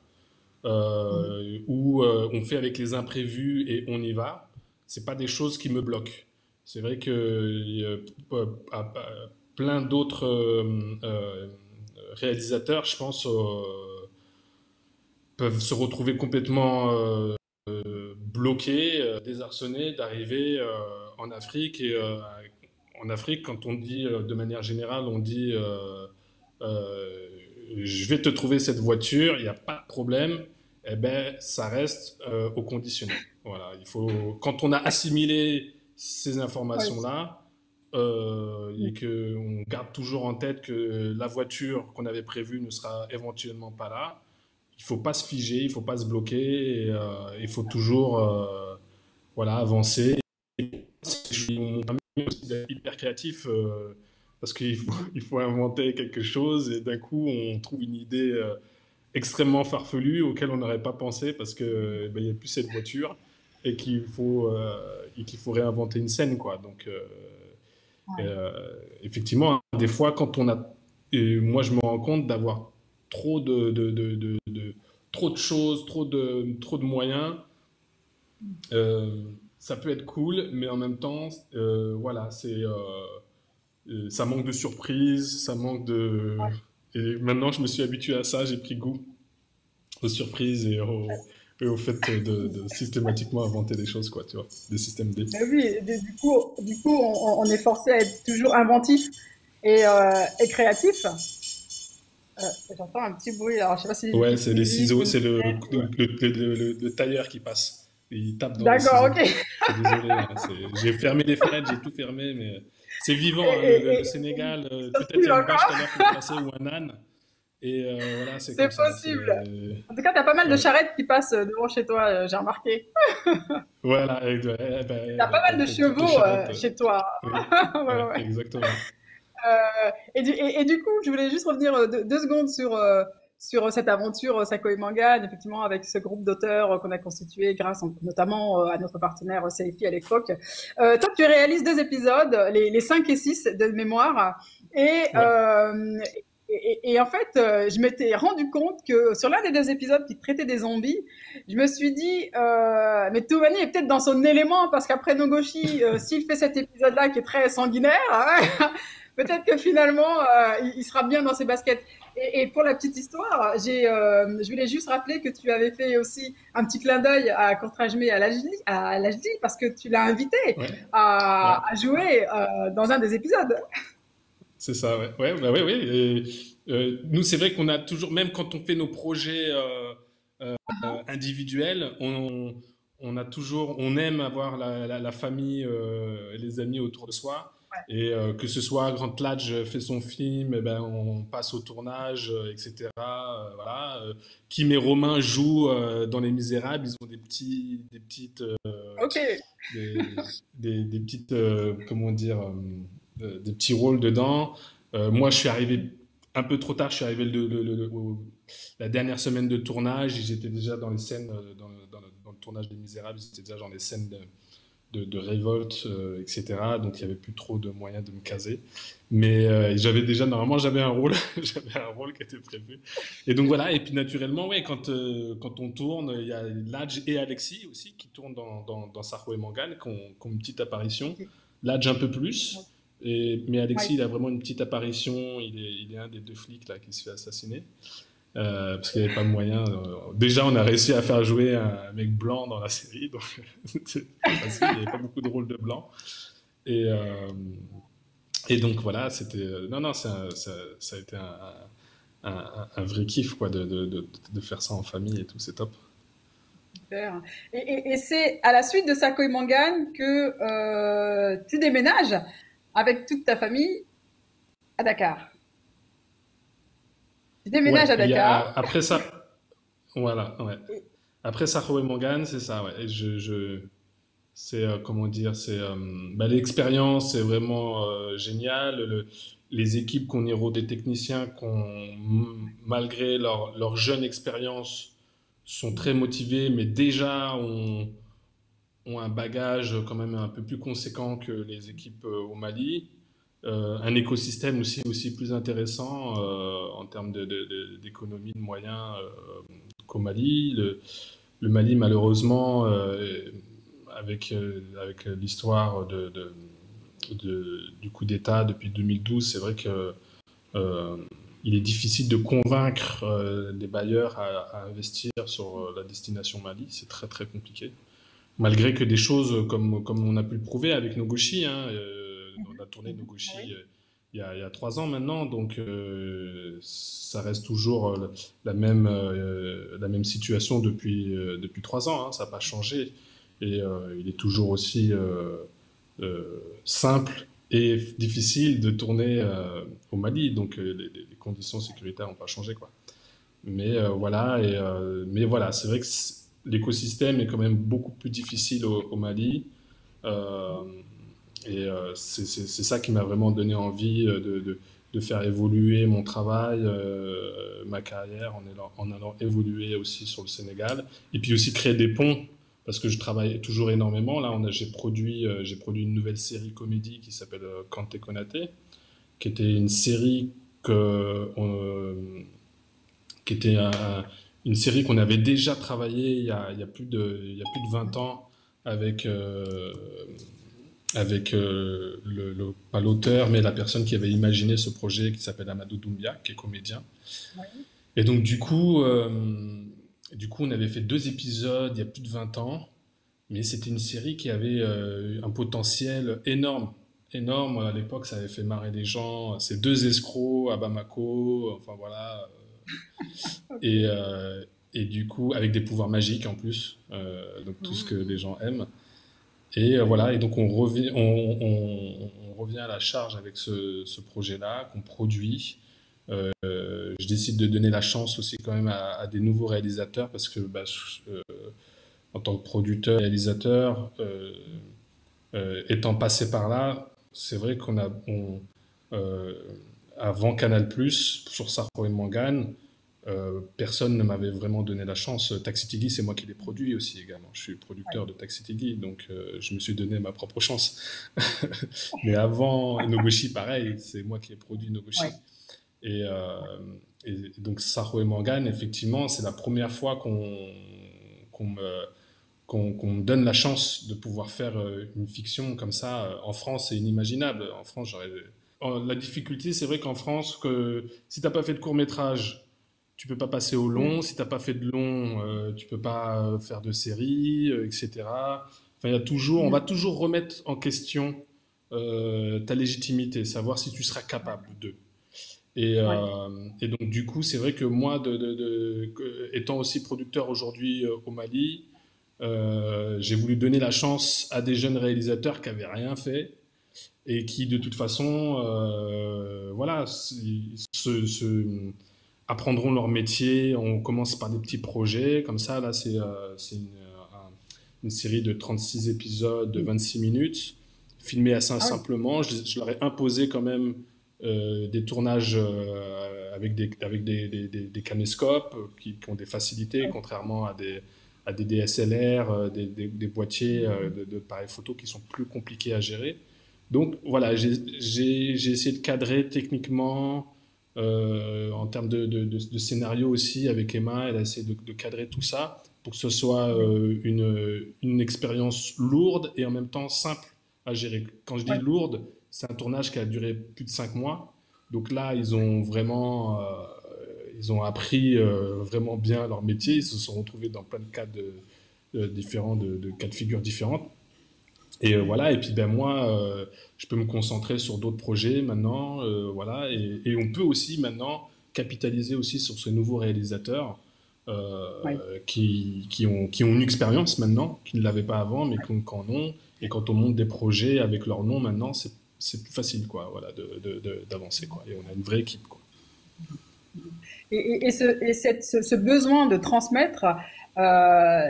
Ou on fait avec les imprévus et on y va. C'est pas des choses qui me bloquent. C'est vrai que plein d'autres réalisateurs, je pense, peuvent se retrouver complètement bloqués, désarçonnés d'arriver en Afrique. Et en Afrique, quand on dit de manière générale, on dit euh, je vais te trouver cette voiture, il n'y a pas de problème, eh ben, ça reste au conditionnel. Voilà, il faut, quand on a assimilé ces Ouais. informations-là, et qu'on garde toujours en tête que la voiture qu'on avait prévue ne sera éventuellement pas là, il faut pas se figer, il faut pas se bloquer, et, il faut toujours voilà, avancer. Je suis mon ami aussi hyper créatif parce qu'il faut, il faut inventer quelque chose et d'un coup on trouve une idée extrêmement farfelue auquel on n'aurait pas pensé parce que ben, il n'y a plus cette voiture et qu'il faut réinventer une scène quoi. Donc effectivement, des fois quand on a et moi je me rends compte d'avoir trop trop de choses, trop de moyens, euh, ça peut être cool, mais en même temps, voilà, ça manque de surprise, ça manque de. Et maintenant, je me suis habitué à ça, j'ai pris goût aux surprises et au fait de systématiquement inventer des choses, quoi, tu vois, des systèmes D. Mais oui, du coup, on est forcé à être toujours inventif et créatif. J'entends un petit bruit. Alors, je sais pas si Ouais, tu c'est les utilises ciseaux, une c'est fenêtre. le tailleur qui passe. Il tape dans les D'accord, ciseaux. ok. Je suis désolé, hein, j'ai fermé les fenêtres, j'ai tout fermé, mais c'est Et, vivant, hein, et, le et, Sénégal. ça se Peut-être il y suit a une vache tout à encore. l'heure qui va passer ou un âne. Et voilà, c'est C'est comme ça. possible. En tout cas, t'as pas mal de Ouais. charrettes qui passent devant chez toi, j'ai remarqué. Voilà, eh T'as pas ben, mal de t'as toutes les chevaux charrettes. chez toi. Oui, Ouais, ouais, ouais, ouais. exactement. Et du coup, je voulais juste revenir 2 secondes sur cette aventure Sakoi Mangan, effectivement, avec ce groupe d'auteurs qu'on a constitué grâce notamment à notre partenaire Seifi à l'époque. Toi, tu réalises 2 épisodes, les 5 et 6 de mémoire. Et, Ouais, euh, et en fait, je m'étais rendu compte que sur l'un des 2 épisodes qui traitait des zombies, je me suis dit, mais Toumani est peut-être dans son élément parce qu'après Nogoshi, s'il fait cet épisode-là qui est très sanguinaire, hein, peut-être que finalement, il sera bien dans ses baskets. Et pour la petite histoire, je voulais juste rappeler que tu avais fait aussi un petit clin d'œil à Kortrajme et à Lajdi parce que tu l'as invité ouais, ouais. à jouer dans un des épisodes. C'est ça, ouais. Ouais, bah ouais, ouais. Et, nous, c'est vrai qu'on a toujours, même quand on fait nos projets individuels, on a toujours, on aime avoir la famille, et les amis autour de soi. Et que ce soit Grand Ladj fait son film, eh ben, on passe au tournage, etc. Voilà. Kim et Romain jouent dans Les Misérables. Ils ont des petites, Ok. des petites, comment dire, des petits rôles dedans. Moi, je suis arrivé un peu trop tard. Je suis arrivé la dernière semaine de tournage. Ils étaient déjà dans les scènes, dans le tournage des Misérables, ils étaient déjà dans les scènes de révolte, etc. Donc, il n'y avait plus trop de moyens de me caser. Mais j'avais déjà, normalement, j'avais un rôle, j'avais un rôle qui était prévu. Et donc voilà. Et puis naturellement, ouais, quand on tourne, il y a Ladj et Alexis aussi qui tournent dans Sarko et Mangan, qui ont une petite apparition. Ladj un peu plus. Mais Ouais. Alexis, il a vraiment une petite apparition. Il est un des 2 flics là qui se fait assassiner. Parce qu'il n'y avait pas moyen. Déjà, on a réussi à faire jouer un mec blanc dans la série, donc c'était facile. Il n'y avait pas beaucoup de rôles de blanc. Et, euh, et donc voilà, c'était. Non, non, ça a été un vrai kiff quoi, de faire ça en famille et tout, c'est top. Super. Et c'est à la suite de Sakoi Mangan que tu déménages avec toute ta famille à Dakar. Tu déménages Ouais, à Dakar. après ça, voilà, ouais. Et, Après Saho et Mangan, c'est ça, ouais. Et c'est comment dire, c'est bah, l'expérience est vraiment géniale. Les équipes qu'on y des techniciens, malgré leur jeune expérience, sont très motivés, mais déjà ont un bagage quand même un peu plus conséquent que les équipes au Mali. Un écosystème aussi plus intéressant en termes d'économie, de moyens qu'au Mali. Le Mali, malheureusement, avec l'histoire du coup d'État depuis 2012, c'est vrai que euh, il est difficile de convaincre les bailleurs à investir sur la destination Mali. C'est très très compliqué. Malgré que des choses comme on a pu le prouver avec Nogoshi, hein, on a tourné Nogoshi Oui. il y a 3 ans maintenant, donc ça reste toujours la même situation depuis 3 ans, hein, ça n'a pas changé. Et il est toujours aussi simple et difficile de tourner au Mali, donc les conditions sécuritaires n'ont pas changé, quoi. Mais voilà, c'est vrai que l'écosystème est quand même beaucoup plus difficile au Mali. Euh, c'est ça qui m'a vraiment donné envie de faire évoluer mon travail, ma carrière, en allant évoluer aussi sur le Sénégal. Et puis aussi créer des ponts, parce que je travaille toujours énormément. Là, j'ai produit une nouvelle série comédie qui s'appelle Kanté Konaté, qui était une série qui était une série qu'on avait déjà travaillée il y a plus de 20 ans avec, pas l'auteur, mais la personne qui avait imaginé ce projet qui s'appelle Amadou Doumbia, qui est comédien. Oui. Et donc, du coup, on avait fait 2 épisodes il y a plus de 20 ans, mais c'était une série qui avait un potentiel énorme. Énorme, à l'époque, ça avait fait marrer les gens. C'est 2 escrocs à Bamako, enfin voilà. Et, Ok. euh, et du coup, avec des pouvoirs magiques en plus, donc tout ce que Mhm. les gens aiment. Et voilà, et donc on revient à la charge avec ce projet-là qu'on produit. Je décide de donner la chance aussi quand même à des nouveaux réalisateurs parce que bah, en tant que producteur, réalisateur, étant passé par là, c'est vrai euh, avant Canal+, sur Sarko et Mangane, personne ne m'avait vraiment donné la chance. Taxi Tigui, c'est moi qui l'ai produit aussi également. Je suis Ouais. producteur de Taxi Tigui, donc je me suis donné ma propre chance. Mais avant, Nogoshi, pareil, c'est moi qui ai produit Nogoshi. Ouais. Et, euh, et donc, Saho et Morgan, effectivement, c'est la première fois qu'on me, qu'on me donne la chance de pouvoir faire une fiction comme ça. En France, c'est inimaginable. En France, la difficulté, c'est vrai qu'en France, si t'as pas fait de court métrage, tu peux pas passer au long. Mhm. Si t'as pas fait de long, tu peux pas faire de série, etc. Enfin, on va Mhm. toujours remettre en question ta légitimité, savoir si tu seras capable de. Ouais. Et donc, du coup, c'est vrai que moi, étant aussi producteur aujourd'hui au Mali, j'ai voulu donner la chance à des jeunes réalisateurs qui avaient rien fait et qui, de toute façon, voilà, apprendront leur métier. On commence par des petits projets, comme ça. Là, c'est une série de 36 épisodes de Mhm. 26 minutes, filmée assez Ah oui. simplement. Je leur ai imposé quand même des tournages avec des caméscopes qui ont des facilités, Ouais. contrairement à des DSLR, des boîtiers d'appareils photo qui sont plus compliqués à gérer. Donc voilà, j'ai essayé de cadrer techniquement, en termes de scénario aussi, avec Emma, elle a essayé de cadrer tout ça pour que ce soit Ouais. une expérience lourde et en même temps simple à gérer. Quand je dis Ouais. lourde, c'est un tournage qui a duré plus de 5 mois. Donc là, ils ont appris vraiment bien leur métier. Ils se sont retrouvés dans plein de cas différents, de cas de figure différentes. Et voilà, et puis ben moi, je peux me concentrer sur d'autres projets maintenant, voilà, et on peut aussi maintenant capitaliser aussi sur ce nouveau réalisateur Ouais. qui ont une expérience maintenant, qui ne l'avaient pas avant, mais qui en ont. Et quand on monte des projets avec leur nom maintenant, c'est plus facile, quoi, voilà, d'avancer, quoi. Et on a une vraie équipe, quoi. Ce besoin de transmettre,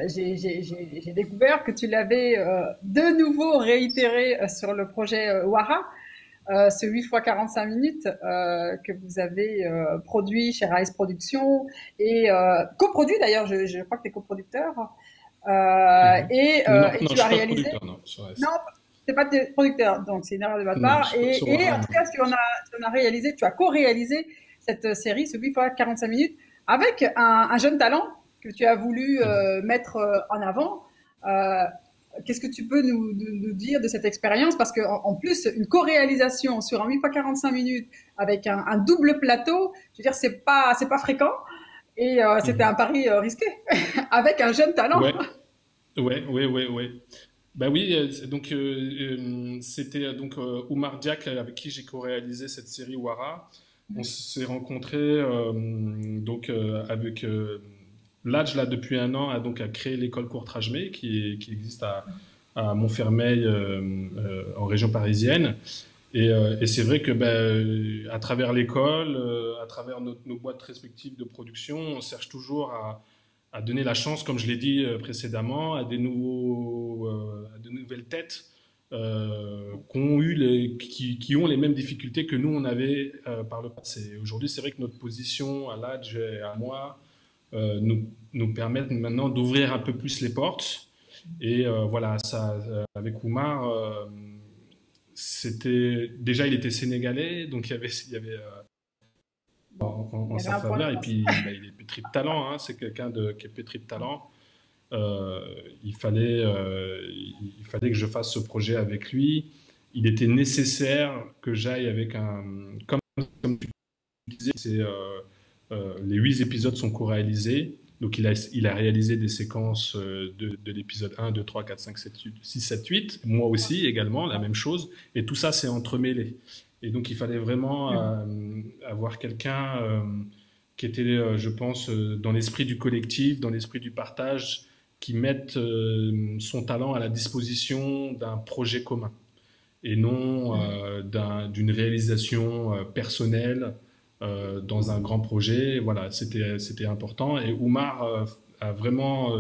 j'ai découvert que tu l'avais de nouveau réitéré sur le projet Wara, ce 8 fois 45 minutes que vous avez produit chez Rise Productions et coproduit d'ailleurs, je crois que tu es coproducteur. Mhm. Non, Et non, je tu suis as pas réalisé. producteur, non, sur Non, S. c'est pas tes producteurs, donc c'est une erreur de ma Non, part. sur Et Wara, en tout non. cas, tu en as réalisé, tu as co-réalisé cette série, ce 8 fois 45 minutes, avec un jeune talent que tu as voulu Mhm. mettre en avant. Euh, Qu'est-ce que tu peux nous dire de cette expérience? Parce qu'en plus, une co-réalisation sur un 8 x 45 minutes avec un double plateau, je veux dire, c'est pas fréquent. Et c'était un Mhm. pari risqué, avec un jeune talent. Ouais, ouais. Bah oui, c'était Oumar Diak avec qui j'ai co-réalisé cette série Wara. On s'est rencontrés avec Ladj là depuis un an a créé l'école Courtrajmé qui existe à Montfermeil en région parisienne. Et c'est vrai que à travers l'école, à travers nos boîtes respectives de production, on cherche toujours à donner la chance, comme je l'ai dit précédemment, à de nouvelles têtes qui ont les mêmes difficultés que nous on avait par le passé. Aujourd'hui, c'est vrai que notre position à l'âge et à moi nous permettent maintenant d'ouvrir un peu plus les portes. Et voilà, ça, avec Oumar, c'était déjà il était sénégalais, donc Il en y avait sa un point faveur. Et d'avance. puis, il est pétri de talent, hein. C'est quelqu'un qui est pétri de talent. Euh, il fallait que je fasse ce projet avec lui. Il était nécessaire que j'aille avec comme tu disais, les 8 épisodes sont co-réalisés. Donc il a réalisé des séquences de l'épisode 1, 2, 3, 4, 5, 7, 6, 7, 8. Moi aussi également, la même chose. Et tout ça s'est entremêlé. Et donc il fallait vraiment avoir quelqu'un qui était, je pense, dans l'esprit du collectif, dans l'esprit du partage, qui mette son talent à la disposition d'un projet commun et non d'une réalisation personnelle dans un grand projet. Voilà, c'était important. Et Oumar a vraiment,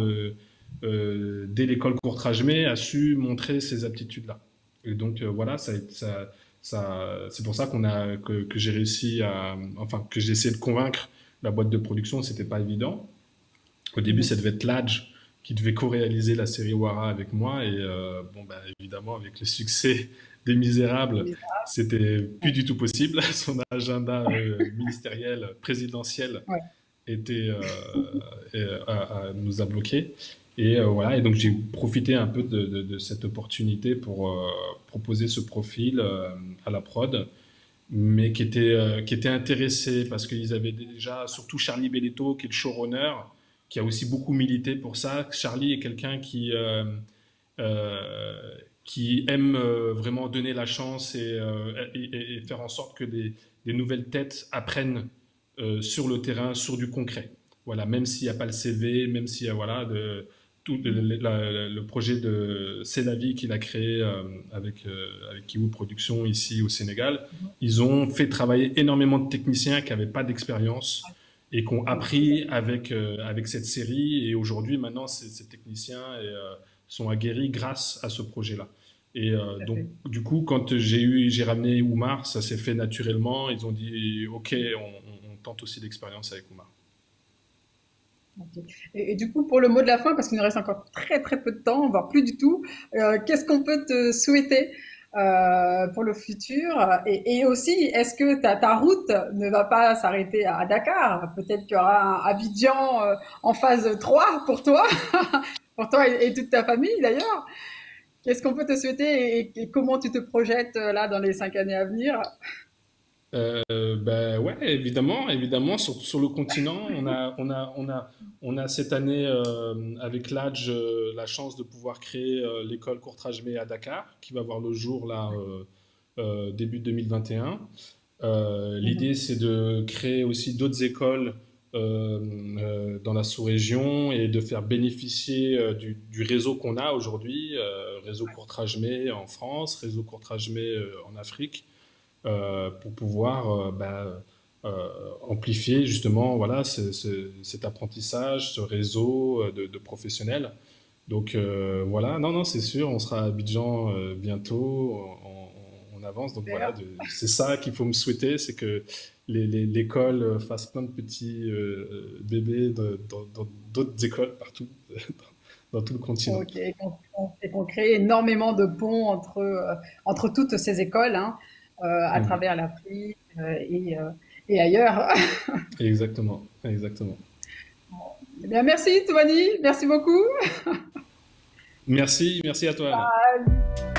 dès l'école Courtrajmé, a su montrer ses aptitudes-là. Et donc voilà, c'est pour ça que j'ai réussi enfin, que j'ai essayé de convaincre la boîte de production. C'était pas évident. Au début, ça devait être Ladj qui devait co-réaliser la série Wara avec moi. Et bon, bah, évidemment, avec le succès des Misérables, c'était plus du tout possible. Son agenda ministériel, présidentiel, Ouais, était, nous a bloqués. Et voilà, et donc j'ai profité un peu de cette opportunité pour proposer ce profil à la prod, mais qui était intéressé parce qu'ils avaient déjà, surtout Charlie Belletto, qui est le showrunner, qui a aussi beaucoup milité pour ça. Charlie est quelqu'un euh, qui aime vraiment donner la chance et faire en sorte que des nouvelles têtes apprennent sur le terrain, sur du concret. Voilà, même s'il n'y a pas le CV, même s'il y a voilà, le projet de C'est la vie qu'il a créé avec Kiwoo Productions ici au Sénégal, ils ont fait travailler énormément de techniciens qui n'avaient pas d'expérience et qui ont appris avec cette série. Et aujourd'hui, maintenant, ces techniciens sont aguerris grâce à ce projet-là. Et tout à donc, fait. du coup, quand j'ai ramené Oumar, ça s'est fait naturellement. Ils ont dit, OK, on tente aussi l'expérience avec Oumar. Ok. Et du coup, pour le mot de la fin, parce qu'il nous reste encore très très peu de temps, voire plus du tout, qu'est-ce qu'on peut te souhaiter pour le futur? Et aussi, est-ce que ta route ne va pas s'arrêter à Dakar? Peut-être qu'il y aura un Abidjan en phase 3 pour toi et toute ta famille d'ailleurs. Qu'est-ce qu'on peut te souhaiter et comment tu te projettes là dans les 5 années à venir? Ben ouais, évidemment, sur le continent, on a cette année avec l'Adj la chance de pouvoir créer l'école Courtrajmé à Dakar, qui va voir le jour là début 2021. Mhm. L'idée, c'est de créer aussi d'autres écoles dans la sous-région et de faire bénéficier du réseau qu'on a aujourd'hui, réseau Courtrajmé en France, réseau Courtrajmé en Afrique pour pouvoir amplifier justement voilà, cet apprentissage, ce réseau de professionnels. Donc voilà, non, c'est sûr, on sera à Abidjan bientôt, on avance. Donc voilà, Super. c'est ça qu'il faut me souhaiter, c'est que l'école fasse plein de petits bébés dans d'autres écoles partout, dans tout le continent. Ok, et qu'on crée énormément de ponts entre toutes ces écoles, hein, à Mhm. travers l'Afrique et ailleurs. Exactement. Eh bien, merci, Toani, merci beaucoup. Merci, merci à toi. Bye.